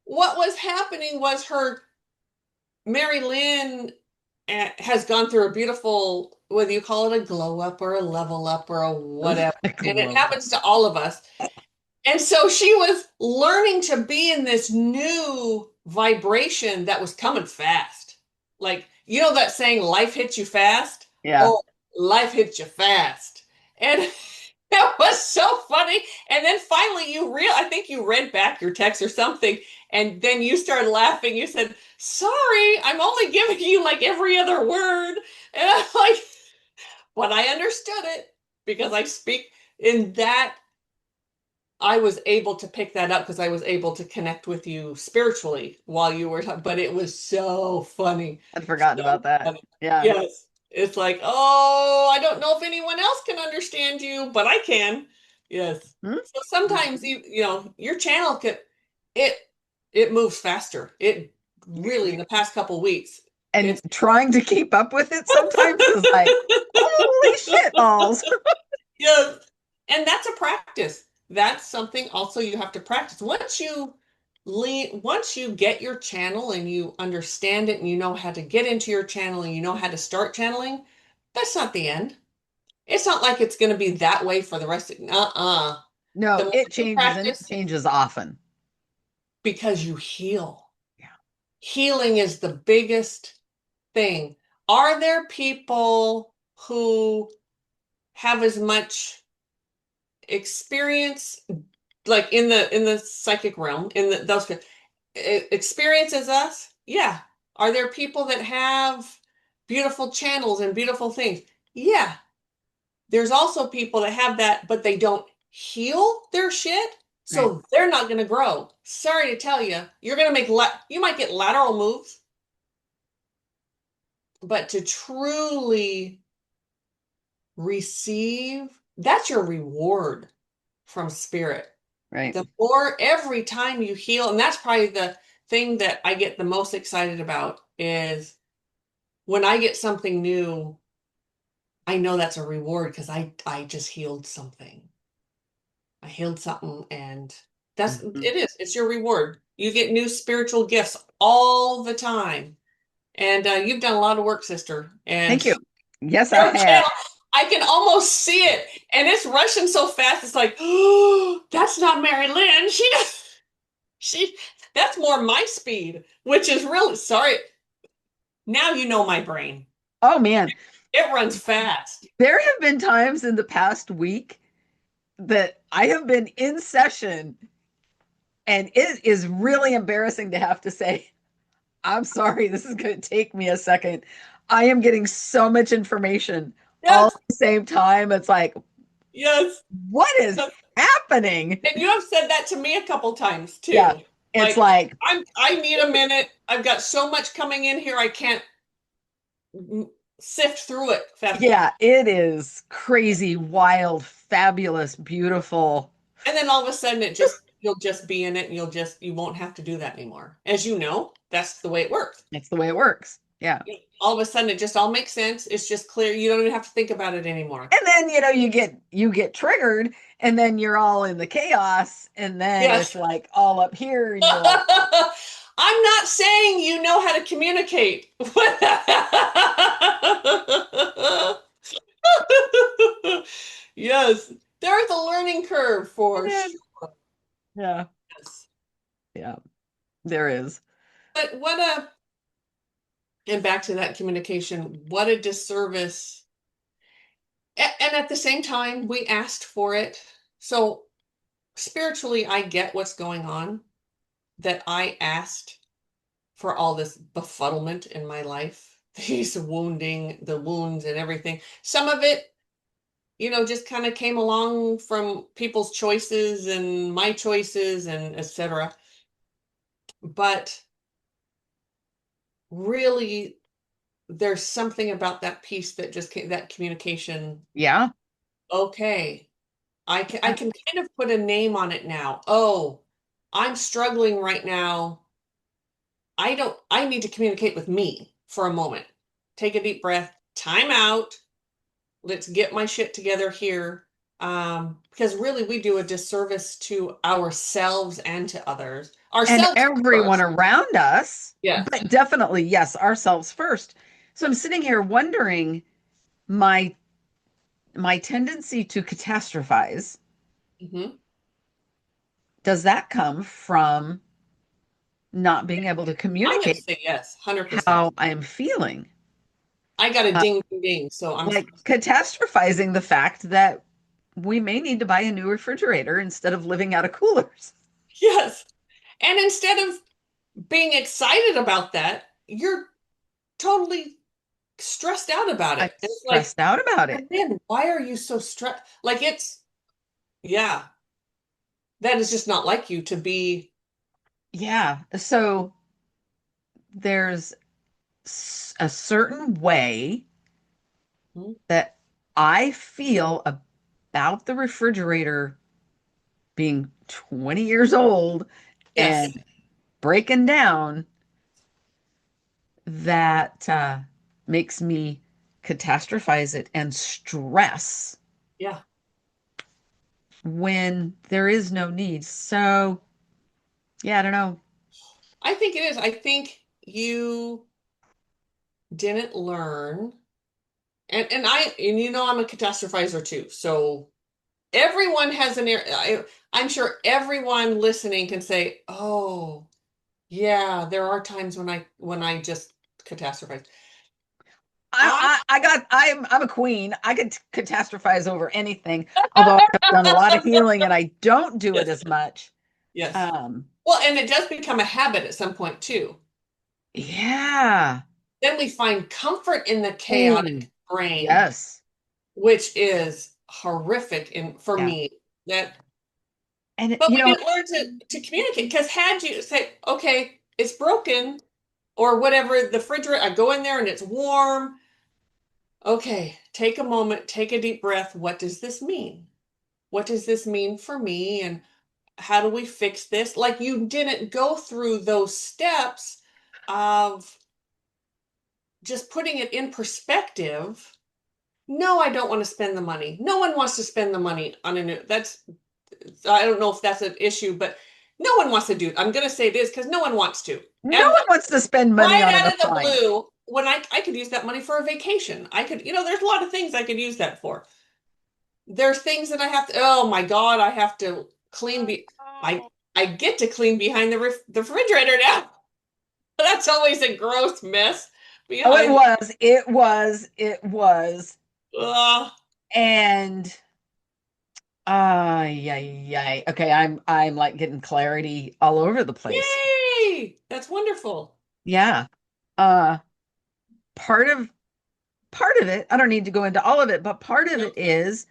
what was happening was her Mari-Lyn has gone through a beautiful, whether you call it a glow up or a level up or a whatever, and it Glow. happens to all of us. And so she was learning to be in this new vibration that was coming fast. Like, you know that saying, life hits you fast? Yeah. Oh, life hits you fast. And it was so funny. And then finally I think you read back your text or something, and then you started laughing. You said, sorry, I'm only giving you like every other word. And I'm like, but I understood it because I speak in that I was able to pick that up because I was able to connect with you spiritually while you were talking, but it was so funny. I'd forgotten So about that. funny. Yeah. Yes. It's like, oh, I don't know if anyone else can understand you, but I can. Yes. Hmm? So sometimes your channel it it moves faster. It really in the past couple weeks, And it's trying to keep up with it sometimes is like, holy shit balls. yes. And that's a practice. That's something also you have to practice. Once you get your channel and you understand it and you know how to get into your channel and you know how to start channeling, that's not the end. It's not like it's going to be that way for the rest of The No, more it you changes and it practice, changes often. because you heal. Yeah. Healing is the biggest thing. Are there people who have as much experience, like in the psychic realm, in those experience as us? Yeah. Are there people that have beautiful channels and beautiful things? Yeah. There's also people that have that, but they don't heal their shit, Right. so they're not going to grow. Sorry to tell you, you're going to you might get lateral moves, but to truly receive, that's your reward from spirit. Right. The more every time you heal, and that's probably the thing that I get the most excited about is when I get something new, I know that's a reward because I just healed something. I healed something, and Mhm. it's your reward. You get new spiritual gifts all the time. And you've done a lot of work, sister. And Thank you. Yes, I your have. channel, I can almost see it. And it's rushing so fast. It's like, oh, that's not Mari-Lyn. She, that's more my speed, which is really, sorry. Now you know my brain. Oh man, It runs fast. there have been times in the past week that I have been in session and it is really embarrassing to have to say, I'm sorry, this is going to take me a second. I am getting so much information all at Yes, the same time. It's like, yes. what is happening? And you have said that to me a couple times Yeah, too. it's Like, like, I need a minute. I've got so much coming in here. I can't sift through it fast. yeah, it is crazy, wild, fabulous, beautiful. And then all of a sudden you'll just be in it and you won't have to do that anymore. As you know, that's the way it works. It's the way it works. Yeah. All of a sudden it just all makes sense. It's just clear. You don't even have to think about it anymore. And then, you get triggered and then you're all in the chaos and then it's Yes. like all up here and you're like, I'm not saying you know how to communicate. Yes, there's a learning curve for yeah, sure. yeah, yeah, there is. But what a, and back to that communication, what a disservice. And at the same time, we asked for it. So spiritually, I get what's going on, that I asked for all this befuddlement in my life, these the wounds and everything. Some of it, just kind of came along from people's choices and my choices and etc. But really, there's something about that piece that just came, that communication. Yeah. Okay, I can kind of put a name on it now. Oh, I'm struggling right now. I need to communicate with me for a moment. Take a deep breath, time out. Let's get my shit together here. Because really we do a disservice to ourselves and to others. And Ourselves everyone first. around us, Yes. but definitely, yes, ourselves first. So I'm sitting here wondering my my tendency to catastrophize, Hmm. does that come from not being able to I'm gonna communicate say yes, 100%. how I am feeling? I got a Uh, ding ding ding, so I'm like catastrophizing the fact that we may need to buy a new refrigerator instead of living out of coolers. yes. And instead of being excited about that, you're totally stressed out about I'm it. And it's like, stressed out about it. man, why are you so stressed? Like it's, yeah. That is just not like you to be. Yeah. So there's a certain way Hmm? that I feel about the refrigerator being 20 years old Yes. and breaking down that makes me catastrophize it and stress Yeah. when there is no need. So, yeah, I don't know. I think it is. I think you didn't learn. And you know I'm a catastrophizer too. So everyone has I'm sure everyone listening can say, "Oh, yeah, there are times when I just catastrophize." I I'm a queen. I could catastrophize over anything, although I've done a lot of healing and I don't do it Yes, as much. yes. Um, Well, and it does become a habit at some point too. yeah. Then we find comfort in the Oh, chaotic brain, yes. which is horrific in for Yeah. me. That And But we didn't learn to communicate because had you say, okay, it's broken or whatever, the refrigerator, I go in there and it's warm. Okay, take a moment, take a deep breath. What does this mean? What does this mean for me? And how do we fix this? Like you didn't go through those steps of just putting it in perspective. No, I don't want to spend the money. No one wants to spend the money on a new. That's I don't know if that's an issue, but no one wants to do it. I'm going to say this because no one wants to. no And one wants to spend money right on an out of the appliance. blue, when I could use that money for a vacation. I could, there's a lot of things I could use that for. There's things that I have to, oh my God, I have to clean I get to clean behind the refrigerator now. That's always a gross mess Oh, it behind. was, it was, it was. Uh, And yeah, yeah. Okay, I'm like getting clarity all over the place. Yay! That's wonderful. Yeah. Uh part of part of it, I don't need to go into all of it, but part of No, it is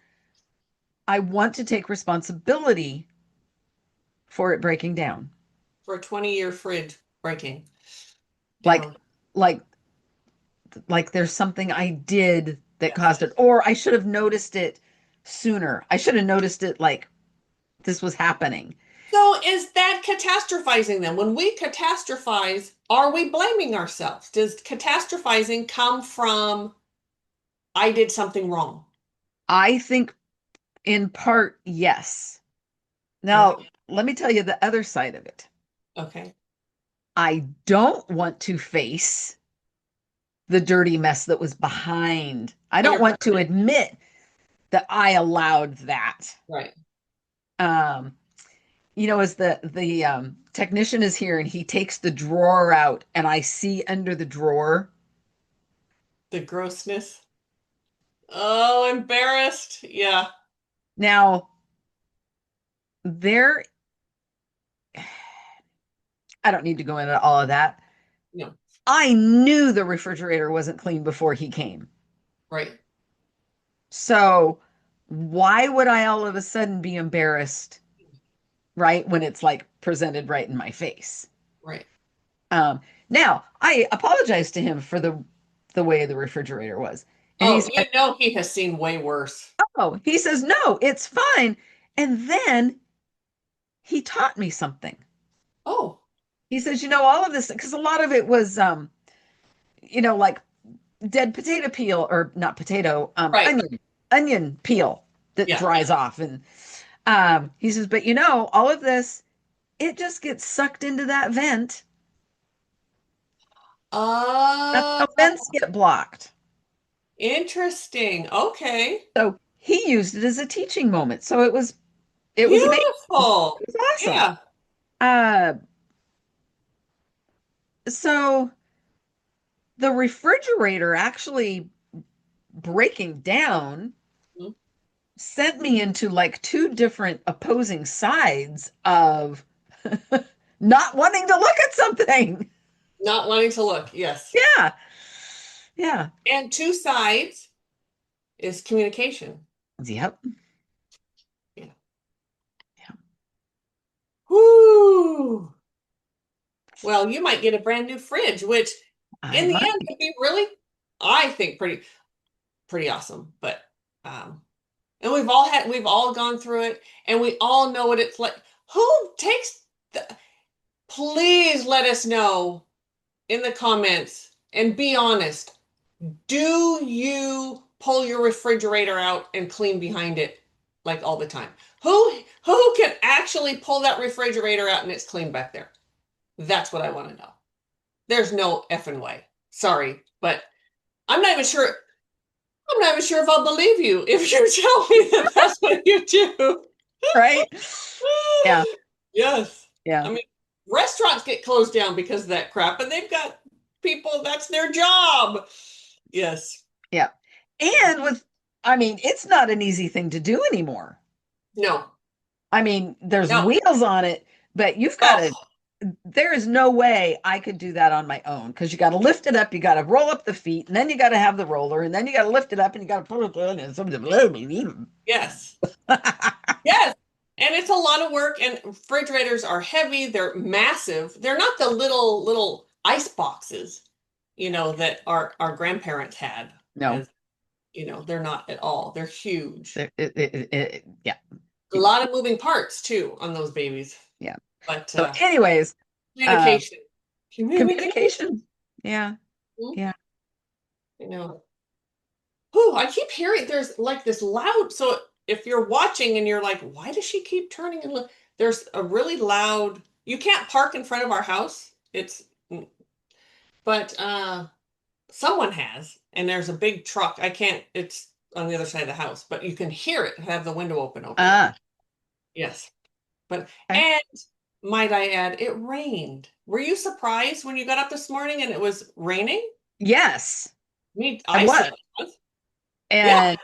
I want to take responsibility for it breaking down. for a 20-year fridge breaking Like down. like like there's something I did that Yes. caused it, or I should have noticed it sooner. I should have noticed it like this was happening. So is that catastrophizing then? When we catastrophize, are we blaming ourselves? Does catastrophizing come from I did something wrong? I think in part, yes. Now, Okay. let me tell you the other side of it. Okay. I don't want to face the dirty mess that was behind. I don't want 100%. to admit that I allowed that. Right. Um, as the technician is here and he takes the drawer out and I see under the drawer. The grossness. Oh, embarrassed. Yeah. Now, there I don't need to go into all of that. No. I knew the refrigerator wasn't clean before he came. Right. So, why would I all of a sudden be embarrassed, right, when it's like presented right in my face? Right. Um, Now, I apologized to him for the way the refrigerator was. And he Oh, said, he has seen way worse. "Oh," he says, "No, it's fine." And then he taught me something. Oh, He says, all of this, because a lot of it was, like dead potato peel, or not potato, right. onion peel that Yeah. dries off. And he says, but all of this, it just gets sucked into that vent. That's Uh, how vents get blocked. Interesting. Okay. So he used it as a teaching moment. So it was amazing. Beautiful. It was awesome. Yeah. Uh, so the refrigerator actually breaking down Mhm. sent me into like two different opposing sides of not wanting to look at something. Not wanting to look. Yes. Yeah. Yeah. And two sides is communication. Yep. Yeah. Yeah. Whoo. Well, you might get a brand new fridge, which I in the end might. would be really, I think, pretty awesome. But um, and we've all gone through it, and we all know what it's like. Who takes the, please let us know in the comments and be honest. Do you pull your refrigerator out and clean behind it like all the time? Who can actually pull that refrigerator out and it's clean back there? That's what I want to know. There's no effing way. Sorry, but I'm not even sure. I'm not even sure if I'll believe you if you tell me that that's what you do. Right? Yeah. Yes. I Yeah. mean, restaurants get closed down because of that crap, and they've got people, that's their job. Yes. Yeah. And I mean, it's not an easy thing to do anymore. No. I mean, there's No. wheels on it, but you've got to, Oh, there is no way I could do that on my own because you got to lift it up, you got to roll up the feet, and then you got to have the roller, and then you got to lift it up and you got to put it in and something. yes. Yes. And it's a lot of work, and refrigerators are heavy, they're massive. They're not the little ice boxes, that our grandparents had. No. As they're not at all. They're huge. Yeah. A lot of moving parts too on those babies. Yeah. But So, anyways, uh, communication. Communication. communication. Yeah. Hmm? Yeah. You know. Whew, I keep hearing there's like this loud. So if you're watching and you're like, why does she keep turning and look? There's a really loud. You can't park in front of our house. But someone has, and there's a big truck. I can't. It's on the other side of the house, but you can hear it have the window open over there. Ah. Yes, but Okay. and might I add, it rained. Were you surprised when you got up this morning and it was raining? Yes. Me, I I was. said, what? Yeah, And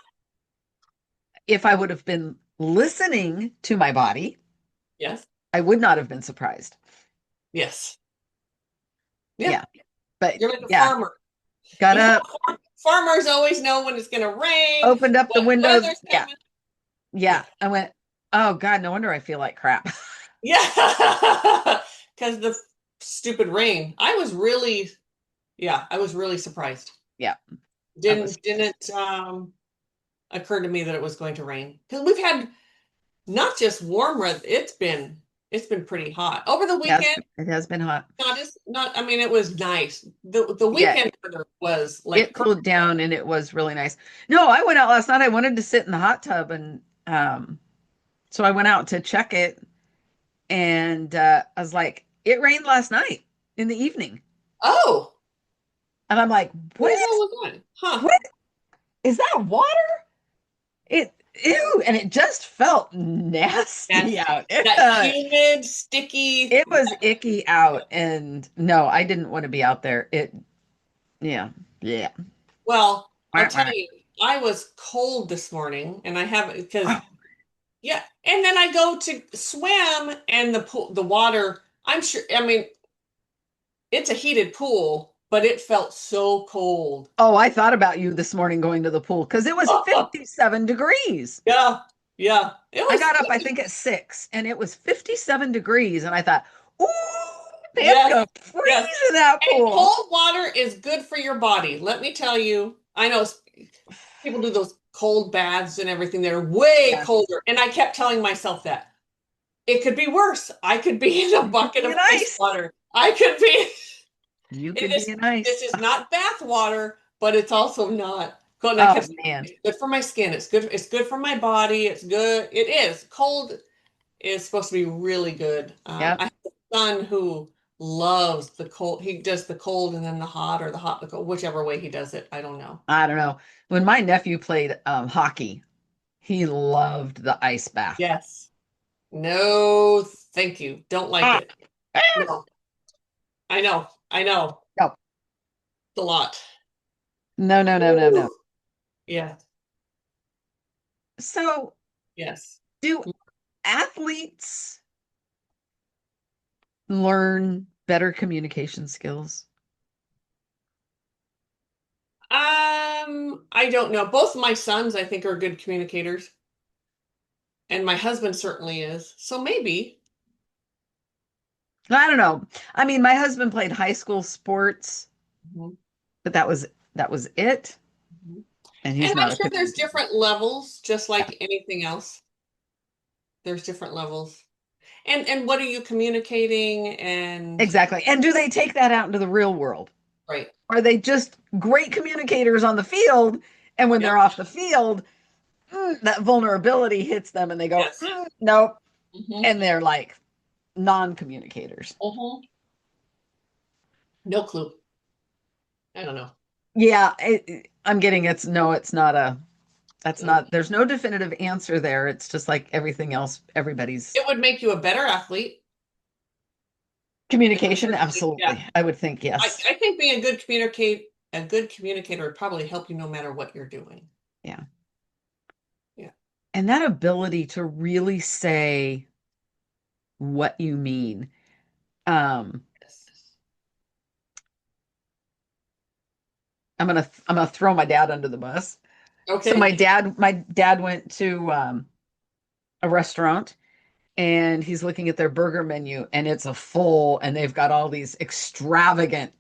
if I would have been listening to my body, yes, I would not have been surprised. yes, yeah. Yeah. But You're like a yeah, farmer. got You know, up, farmers always know when it's going to rain, opened up the what windows. weather's Yeah. coming. Yeah. Yeah, I went, oh God, no wonder I feel like crap. yeah, because the stupid rain. I was really surprised. Yeah. I was, Didn't occur to me that it was going to rain because we've had not just warm weather. It's been pretty hot over the yes, weekend. it has been hot. Not. I mean, it was nice. The Yeah. weekend weather was like It perfect cooled down weather. and it was really nice. No, I went out last night. I wanted to sit in the hot tub and so I went out to check it and I was like, it rained last night in the evening. Oh, And I'm like, where what? the hell was that? Huh? What is that water? It ew, and it just felt nasty Nasty. out. That humid, sticky. It was icky out, and no, I didn't want to be out there. Yeah, yeah. Well, I'll Wah, tell wah. you, I was cold this morning, and I have because Oh, yeah, and then I go to swim, and the water. I'm sure. I mean, it's a heated pool, but it felt so cold. oh, I thought about you this morning going to the pool because it was 57 degrees. Yeah, yeah. It I was, got up, I think, at 6, and it was 57 degrees, and I thought, ooh, Pam's yes, gonna yes. freeze in that And pool. cold water is good for your body. Let me tell you. I know people do those cold baths and everything. They're way Yeah, colder. And I kept telling myself that it could be worse. I could be in a you could bucket be of an ice ice. water. I could be. You It could be is. an ice. This is not bath water, but it's also not cold. And I Oh kept saying, man. it's good for my skin. It's good. It's good for my body. It's good. It is. Cold is supposed to be really good. Yep. I have a son who loves the cold. He does the cold and then the hot, or the hot, the cold, whichever way he does it. I don't know. I don't know. When my nephew played hockey, he loved the ice bath. Yes. No, thank you. Don't like Ah, it. No. I know. I know. no, It's a lot. no, no, no, no, no. Woo. Yeah. So, Yes. do athletes learn better communication skills? I don't know. Both my sons, I think, are good communicators, and my husband certainly is. So maybe. I don't know. I mean, my husband played high school sports, Mhm, but that was it. mhm. And And he's I'm not a sure there's communicator. different levels, just Yeah. like anything else. There's different levels. And what are you communicating? And Exactly. And do they take that out into the real world? right. Are they just great communicators on the field? And when Yep. they're off the field, that vulnerability hits them and they go, Yes. nope. Hmm. And they're like non-communicators. Hmm. No clue. I don't know. Yeah, I'm getting it's no, it's not a, that's Mm. not, there's no definitive answer there. It's just like everything else, everybody's It would make you a better athlete. It would communication. certainly, yeah. Absolutely. I would think I, yes. I think being a good communicator would probably help you no matter what you're doing. Yeah. Yeah. And that ability to really say what you mean. Um, Yes. I'm gonna throw my dad under the bus. So Okay. my dad went to a restaurant and he's looking at their burger menu and it's a full and they've got all these extravagant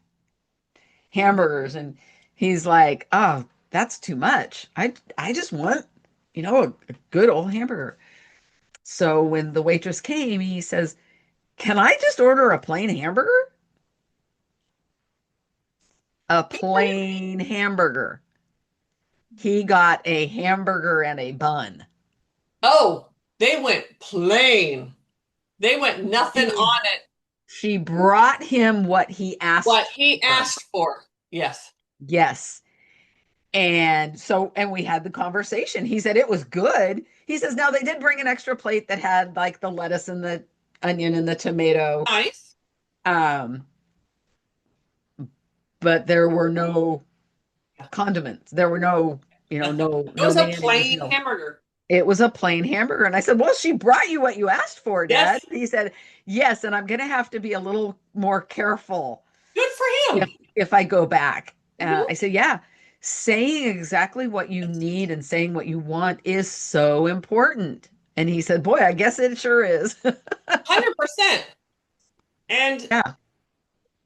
hamburgers and he's like, "Oh, that's too much. I just want, a good old hamburger." So when the waitress came, he says, "Can I just order a plain hamburger?" A Good for him. plain hamburger. He got a hamburger and a bun. Oh, they went plain. They went nothing She on it. she brought him what he What asked he for. asked for. Yes. Yes. And we had the conversation. He said it was good. He says now they did bring an extra plate that had like the lettuce and the onion and the tomato. Nice. Um, but there were no Yeah. condiments. There were no, It no was a mayonnaise, plain no. hamburger. It was a plain hamburger. And I said, "Well, she brought you what you asked for, Dad." Yes. He said, "Yes, and I'm going to have to be a little more careful Good for if him. if I go back." I Hmm. said, "Yeah, saying exactly what you need and saying what you want is so important." And he said, "Boy, I guess it sure is." 100%. And Yeah.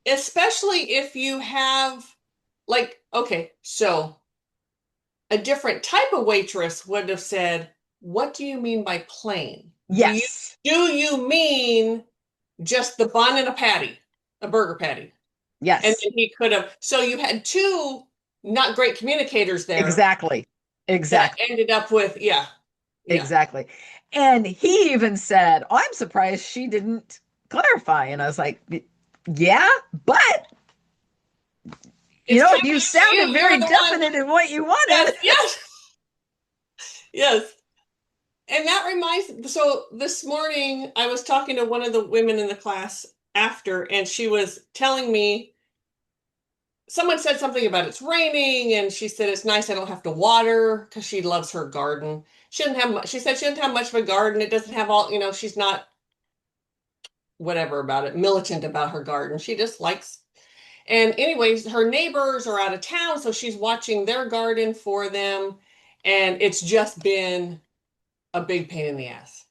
especially if you have, like, okay, so a different type of waitress would have said, "What do you mean by plain? Do you Yes. do you mean just the bun and a patty, a burger patty?" And Yes. then he could have. So you had two not great communicators there Exactly. that Exactly. ended up with, yeah, yeah. Exactly. And he even said, "Oh, I'm surprised she didn't clarify." And I was like, "Yeah, but It's kind you of sounded you're very the one. definite in what you Yes, wanted." yes, yes. And that reminds, so this morning I was talking to one of the women in the class after, and she was telling me someone said something about it's raining, and she said it's nice I don't have to water because she loves her garden. She didn't have much, she said she didn't have much of a garden. It doesn't have all, she's not whatever about it, militant about her garden. She just likes, and anyways, her neighbors are out of town, so she's watching their garden for them, and it's just been a big pain in the ass.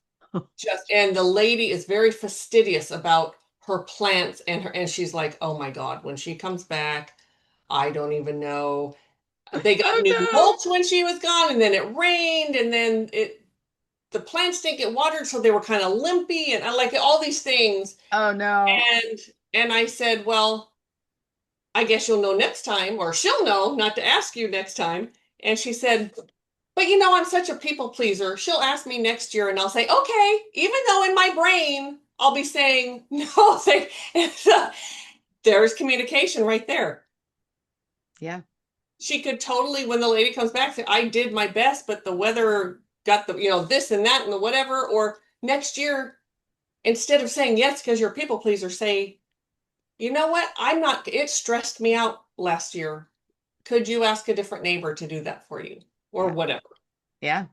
Just And the lady is very fastidious about her plants and she's like, "Oh my God, when she comes back, I don't even know." They got Oh new no. mulch when she was gone, and then it rained, and then the plants didn't get watered, so they were kind of limpy, and I like all these things. Oh no. And I said, "Well, I guess you'll know next time, or she'll know not to ask you next time." And she said, "But I'm such a people pleaser. She'll ask me next year and I'll say, okay, even though in my brain I'll be saying, no, there's communication right there." Yeah. She could totally, when the lady comes back, say, "I did my best, but the weather got this and that and the whatever." Or next year, instead of saying yes because you're a people pleaser, say, "You know what? It stressed me out last year. Could you ask a different neighbor to do that for you?" Or Yeah. whatever. Yeah.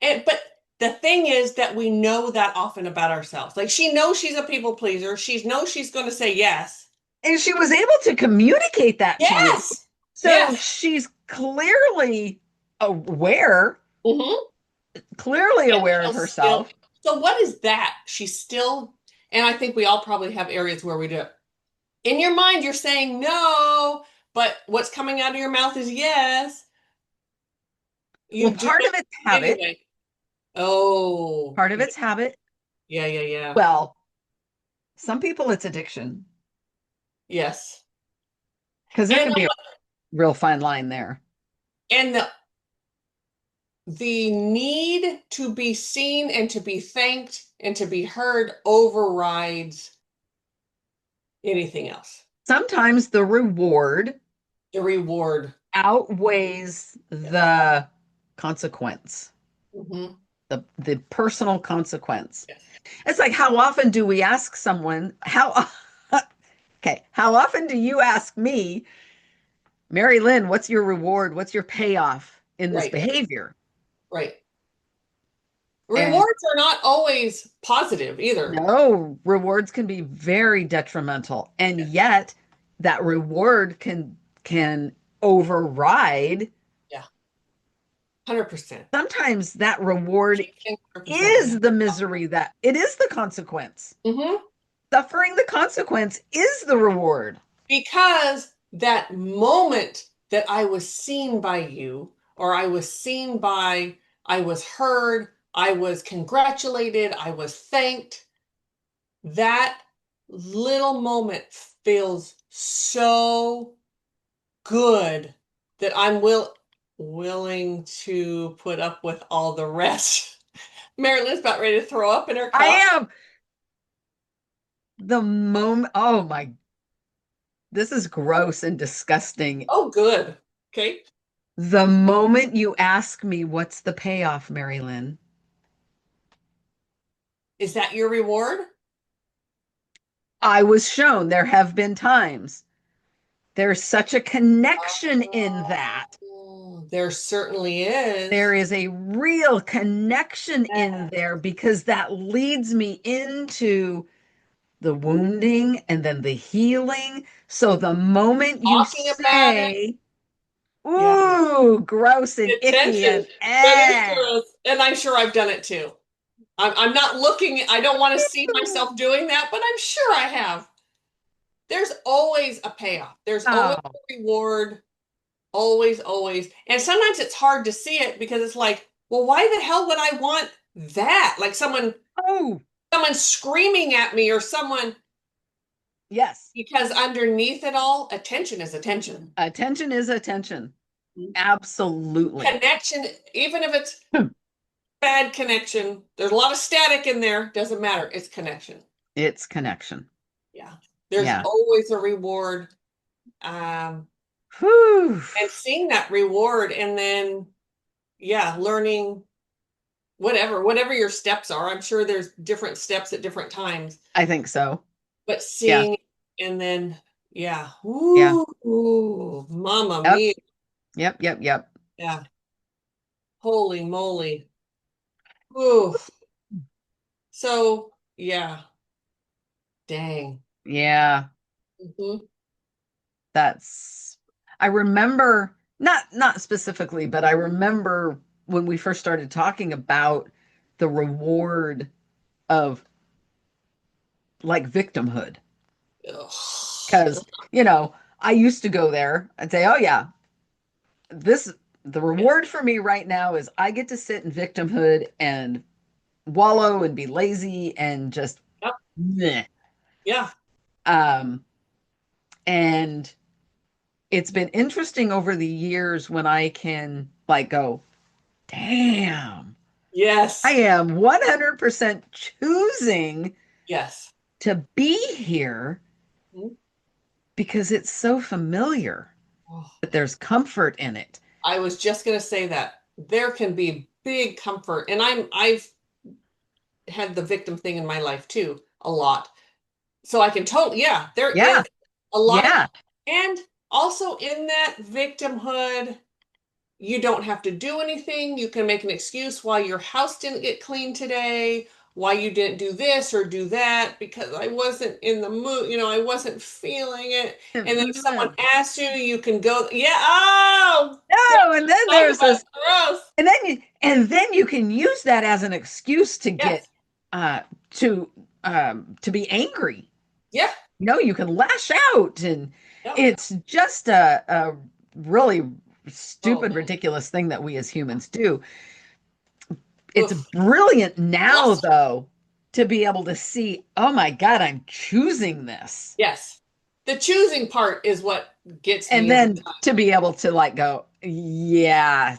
But the thing is that we know that often about ourselves. Like she knows she's a people pleaser. She knows she's going to say yes. And she was able to communicate that to you. Yes. So Yes. she's aware, Mm-hmm. clearly And aware of she'll still. herself. So what is that? She's still. And I think we all probably have areas where we do it. In your mind, you're saying no, but what's coming out of your mouth is yes. You Well, do part of it it's habit, anyway. Oh, part of yeah, it's habit. yeah, yeah, yeah. Well, some people it's addiction Yes. because there And could be a real fine line there. and the need to be seen and to be thanked and to be heard overrides anything else. Sometimes the reward The reward. outweighs Yes. the consequence, Hmm. the personal consequence. Yes. It's like, how often do we ask someone, how, okay, how often do you ask me, Mari-Lyn, what's your reward? What's your payoff in this Right. behavior? Right. And Rewards are not always positive either. no, rewards can be very detrimental. And Yes. yet that reward can override. Yeah. 100%. Sometimes that reward 100%. is the misery, that it is the consequence. Hmm. Suffering the consequence is the reward. Because that moment that I was seen by you, or I was seen by, I was heard, I was congratulated, I was thanked, that little moment feels so good that willing to put up with all the rest. Mari-Lyn's about ready to throw up in her I cup. am the moment. Oh my, this is gross and disgusting. Oh, good. Okay. The moment you ask me, what's the payoff, Mari-Lyn? Is that your reward? I was shown there have been times there's such a connection in that. Oh, there certainly There is. is a real connection in Yeah. there because that leads me into the wounding and then the healing. So the moment you Talking about it. say, Yeah. ooh, gross and icky Attention. and That is eh, gross. And I'm sure I've done it too. I'm not looking, I don't want to see myself doing that, but I'm sure I have. There's always a payoff. There's always oh, a reward. Always, always. And sometimes it's hard to see it because it's like, well, why the hell would I want that? Like oh, someone screaming at me or someone, yes. because underneath it all, attention is attention. Attention is attention. Absolutely. Connection, even if it's bad connection, there's a lot of static in there, doesn't matter. It's connection. It's connection. Yeah. There's Yeah. always a reward. Um, Whew. and seeing that reward and then, yeah, learning whatever your steps are. I'm sure there's different steps at different times, I think so. but Yeah. seeing and then, yeah, Yeah. ooh, mama Yep. mia. Yep. Yep. Yep. Yeah, holy moly. Ooh. So, yeah, dang. Yeah. Mhm. That's I remember not specifically, but I remember when we first started talking about the reward of like victimhood. Ugh. Because, I used to go there and say, oh yeah, this the Yes. reward for me right now is I get to sit in victimhood and wallow and be lazy and just Yep. meh. Yeah. Um, and it's been interesting over the years when I can like go, damn, I Yes. am 100% choosing Yes. to be here Mhm. because it's so familiar Oh, that there's comfort in it. I was just gonna say that there can be big comfort, and I've had the victim thing in my life too a lot. So I can totally, yeah, there Yeah, is a lot of, yeah. and also in that victimhood, you don't have to do anything. You can make an excuse why your house didn't get cleaned today, why you didn't do this or do that, because I wasn't in the mood, I wasn't feeling it. And then if someone No, asks you, you can go, yeah, oh, and then talk there's about this, gross. and then you can use that as an excuse to get Yes, uh to to be angry. Yeah. You can lash out, and Yep. it's just a really stupid, Oh, ridiculous thing that we as humans do. It's oof. brilliant now, Lust. though, to be able to see, oh my God, I'm choosing this. Yes. The choosing part is what gets And me every then time. to be able to like go, yeah,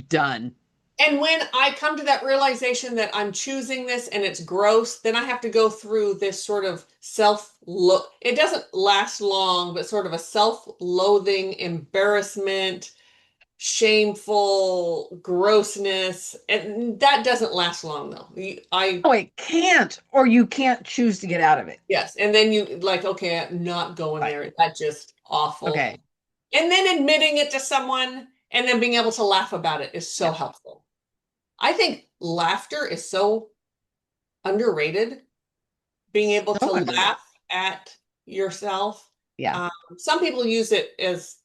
done. And when I come to that realization that I'm choosing this and it's gross, then I have to go through this sort of self look. It doesn't last long, but sort of a self-loathing, embarrassment, shameful grossness. And that doesn't last long though. I, Oh, it can't, or you can't choose to get out of it. yes. And then you like, okay, I'm not going Right. there. That's just awful. Okay. And then admitting it to someone and then being able to laugh about it is so Yeah. helpful. I think laughter is so underrated. Being able to So underrated. laugh at yourself. Yeah. Um, some people use it as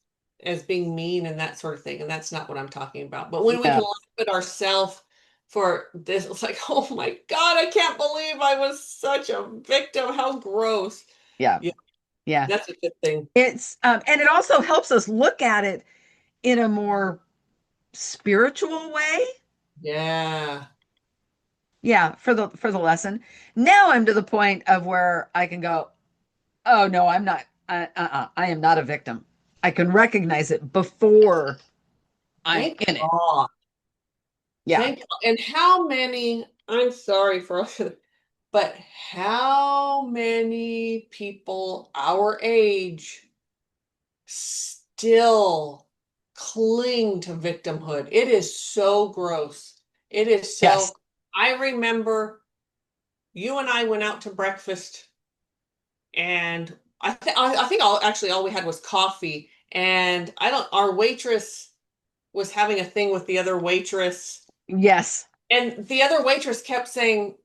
being mean and that sort of thing, and that's not what I'm talking about. But when we can No. laugh at ourselves for this, it's like, oh my God, I can't believe I was such a victim. How gross. Yeah. Yeah, Yeah. that's a good thing. And it also helps us look at it in a more spiritual way. Yeah. Yeah, for the lesson. Now I'm to the point of where I can go, oh no, I'm not. I am not a victim. I can recognize it before I'm Thank in it. God. Yeah. Thank God. And how many, I'm sorry for but how many people our age still cling to victimhood? It is so gross. It is Yes. so. I remember you and I went out to breakfast, and I think all we had was coffee, and I don't. Our waitress was having a thing with the other waitress, Yes. and the other waitress kept saying,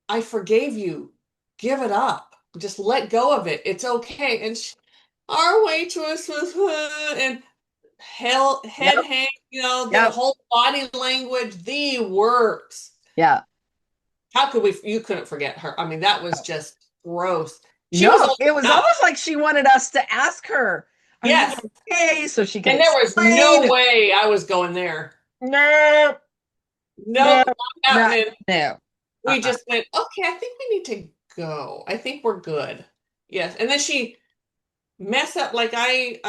"I forgave you. Give it up. Just let go of it. It's okay." And our waitress was, and head Yep. hang, the Yep. whole body language, the works. Yeah. How could we? You couldn't forget her. I mean, that was just gross. She was No, old it was enough. almost like she wanted us to ask her, "Are you Yes. okay?" So she could And there was no explain. way I was going there. No, no, Nope, not not happening. no. We Uh-uh. just went, okay, I think we need to go. I think we're good. Yes. And then she mess up like I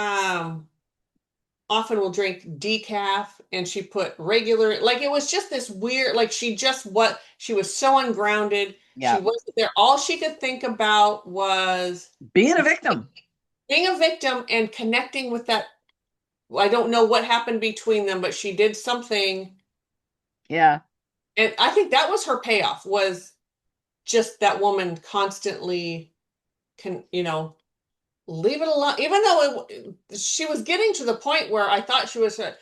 often will drink decaf and she put regular, like it was just this weird, like she was so ungrounded. She Yeah. wasn't there. All she could think about was Being a victim. being a victim and connecting with that. I don't know what happened between them, but she did something. Yeah. And I think that was her payoff, was just that woman constantly leave it alone. Even though she was getting to the point where I thought she was a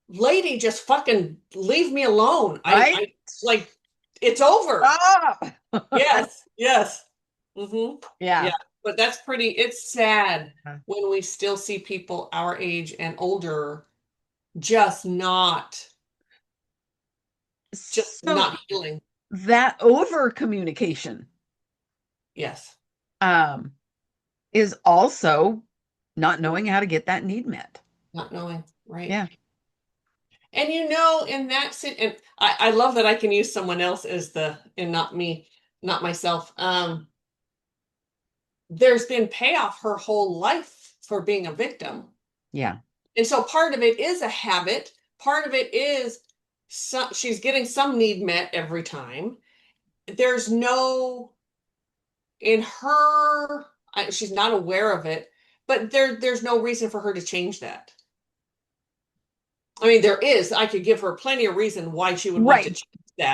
lady, just fucking leave me alone. Right? I like, it's over. Stop. Yes, yes. Yeah. Yeah. But that's pretty, it's sad when we still see people our age and older just So not healing. that over communication Yes. um is also not knowing how to get that need met. Not knowing. Right. Yeah. And in that and I love that I can use someone else as and not me, not myself. There's been payoff her whole life for being a victim. Yeah. And so part of it is a habit. Part of it is she's getting some need met every time. There's no, in her, she's not aware of it, but there's no reason for her to change that. I mean, there is. I could give her plenty of reason why she would want to Right. change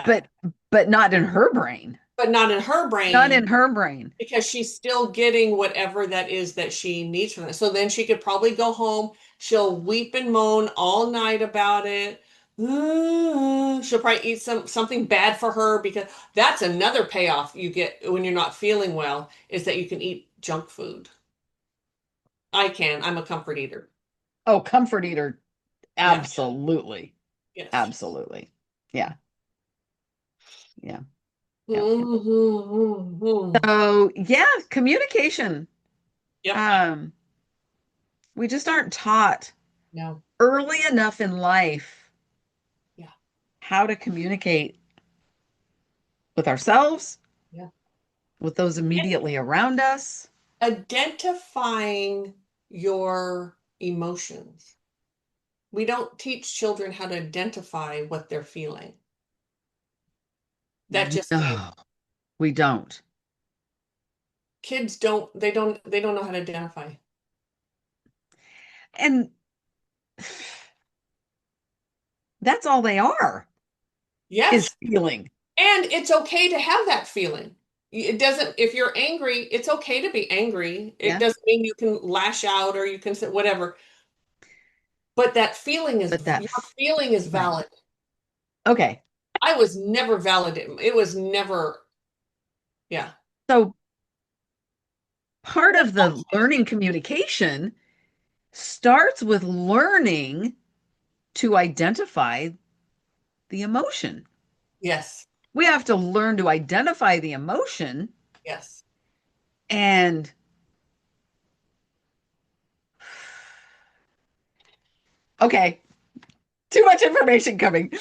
that, But not in her brain. but not in her Not in brain her brain. because she's still getting whatever that is that she needs from it. So then she could probably go home. She'll weep and moan all night about it. She'll probably eat something bad for her, because that's another payoff you get when you're not feeling well, is that you can eat junk food. I can. I'm a comfort eater. Oh, comfort eater. Yeah. Absolutely. Yes. Absolutely. Yeah. Yeah. Yeah. Mm-hmm. So, yeah, communication. Yep. Um, we just aren't taught No. early enough in life Yeah. how to communicate with ourselves, Yeah. with those immediately around us. Identifying your emotions. We don't teach children how to identify what they're feeling. That just came. No, we don't. Kids don't know how to identify. And that's all they are, is Yes. feeling. And it's okay to have that feeling. It doesn't, if you're angry, it's okay to be angry. It Yeah. doesn't mean you can lash out or you can say whatever. But that feeling is, But that, your feeling is right. valid. Okay. I was never valid. It was never, yeah. So part of the learning communication starts with learning to identify the emotion. Yes. We have to learn to identify the emotion Yes. and okay, too much information coming.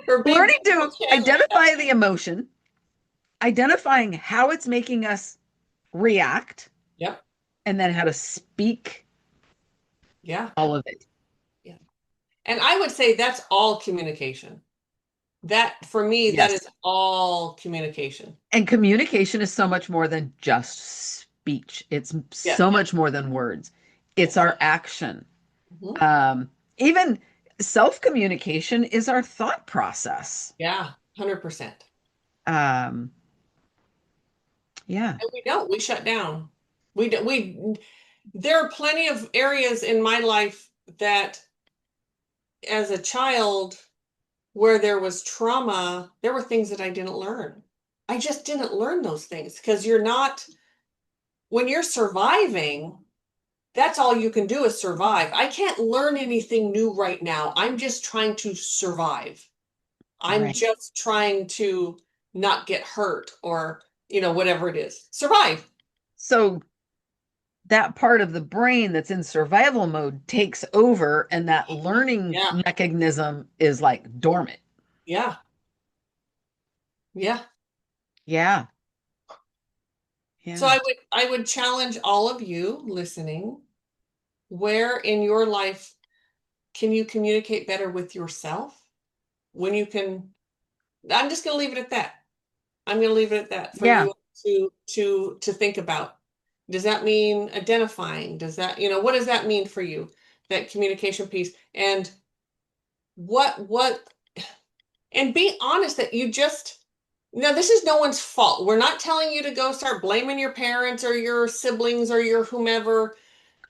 Her big Learning beautiful to channel. identify the emotion, identifying how it's making us react, Yep. and then how to speak Yeah. all of it. Yeah. And I would say that's all communication. That for me, that is Yes. all communication. And communication is so much more than just speech. It's Yes. so much more than words. It's Yes. our action. Mhm. Even self-communication is our thought process. Yeah. 100%. Um, yeah. And we don't. We shut down. We do, we there are plenty of areas in my life that as a child where there was trauma, there were things that I didn't learn. I just didn't learn those things because you're not, when you're surviving, that's all you can do is survive. I can't learn anything new right now. I'm just trying to survive. I'm Right. just trying to not get hurt or, whatever it is. Survive. So that part of the brain that's in survival mode takes over, and that learning Yeah. mechanism is like dormant. Yeah. Yeah. Yeah. So Yeah. I would challenge all of you listening, where in your life can you communicate better with yourself? When you can, I'm just going to leave it at that. I'm going to leave it at that for Yeah. you to think about. Does that mean identifying? Does that, what does that mean for you? That communication piece and what and be honest that you just now this is no one's fault. We're not telling you to go start blaming your parents or your siblings or your whomever.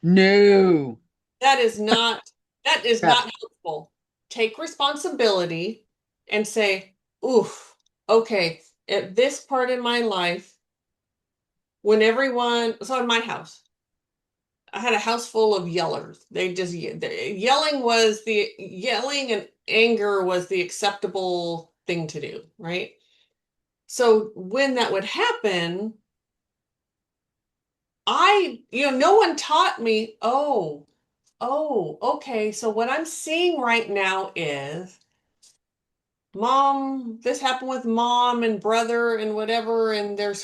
No. That is not that is Yep. not helpful. Take responsibility and say, "Oof, okay, at this part in my life, when everyone so in my house, I had a house full of yellers. Yelling and anger was the acceptable thing to do, right? So when that would happen, no one taught me, okay, so what I'm seeing right now is this happened with mom and brother and whatever, and they're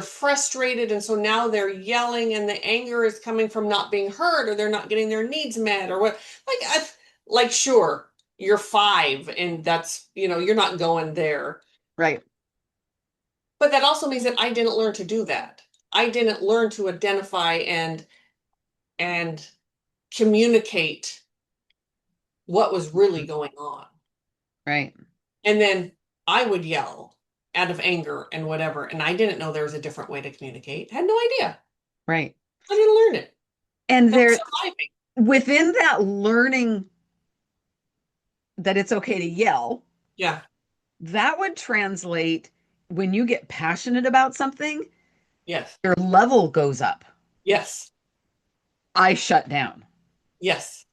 frustrated, and so now they're yelling, and the anger is coming from not being heard, or they're not getting their needs met, or what? Like sure, you're 5, and that's you're not going there, Right. but that also means that I didn't learn to do that. I didn't learn to identify and communicate what was really going on. Right. And then I would yell out of anger and whatever. And I didn't know there was a different way to communicate. Had no idea. Right. I didn't learn it. And That was there, surviving. within that learning that it's okay to yell, Yeah. that would translate when you get passionate about something, Yes. your level goes up. Yes. I shut down. Yes.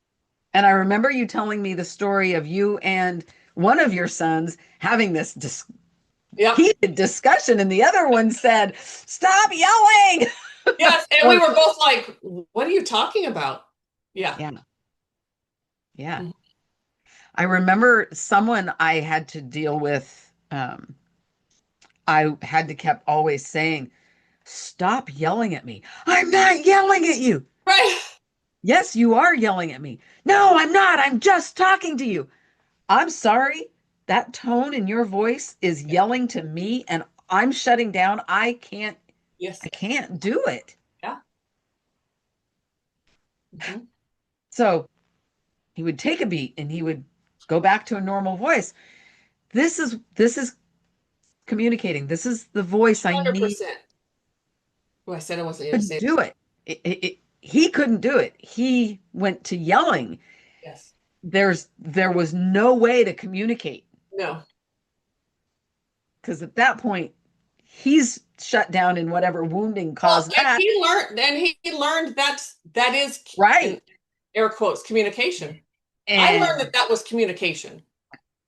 And I remember you telling me the story of you and one of your sons having this Yep. heated discussion, and the other one said, "Stop yelling." Yes. And we Or, were both like, what are you talking about? Yeah. yeah, yeah. Mhm. I remember someone I had to deal with. I had to kept always saying, "Stop yelling at me." I'm not yelling at you. Right. Yes, you are yelling at me. No, I'm not. I'm just talking to you. I'm sorry. That tone in your voice is Yeah. yelling to me and I'm shutting down. I Yes. can't do it. Yeah. Hmm. So he would take a beat and he would go back to a normal voice. This is communicating. This is the voice I need 100%. Oh, I said I wasn't to going to say do it. He couldn't do it. He went to yelling. yes. There was no way to communicate No. because at that point he's shut down in whatever wounding Well, caused and that. he learned that is in Right. air quotes communication. I learned that And that was communication.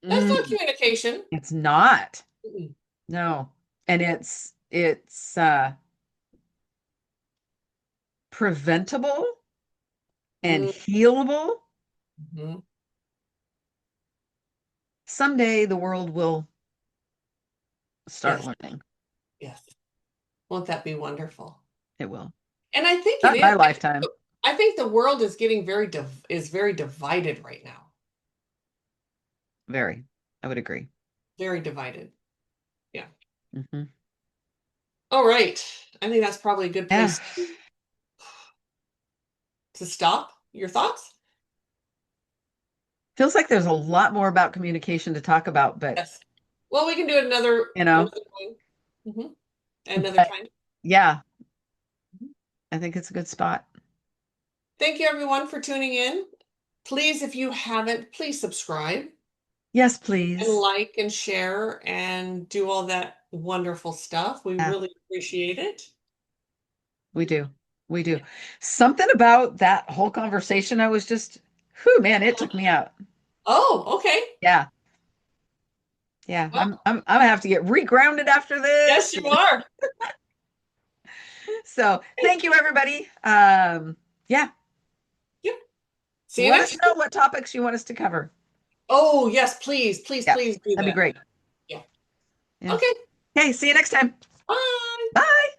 That's not mm, communication. it's not. Mm-mm. No. And it's preventable and healable. Mm-hmm. Someday the world will start Yes. learning. Yes. Won't that be wonderful? It will. And I think it Not in my is. lifetime. I think the world is getting is very divided right now. Very. I would agree. Very divided. Yeah. Hmm. All right. I think that's probably a good Yeah. place to stop. Your thoughts? Feels like there's a lot more about communication to talk about, but Yes. Well, we can do it you know, another time. Hmm. Another but time. yeah, Mhm. I think it's a good spot. Thank you everyone for tuning in. Please, if you haven't, please subscribe Yes, and please. like and share and do all that wonderful stuff. We Yeah, really appreciate it. we do. We do. Something about that whole conversation I was just, whew, man, it took me out. Oh, okay. Yeah. Yeah. Well, I'm gonna have to get regrounded after yes, this. you are. So thank you, everybody. Yeah. Yeah. See you Let next us time. know what topics you want us to cover. Oh, yes, please, please, Yeah, please do that'd be that. great. Yeah. Yeah. Okay. Okay, see you next time. Bye. Bye.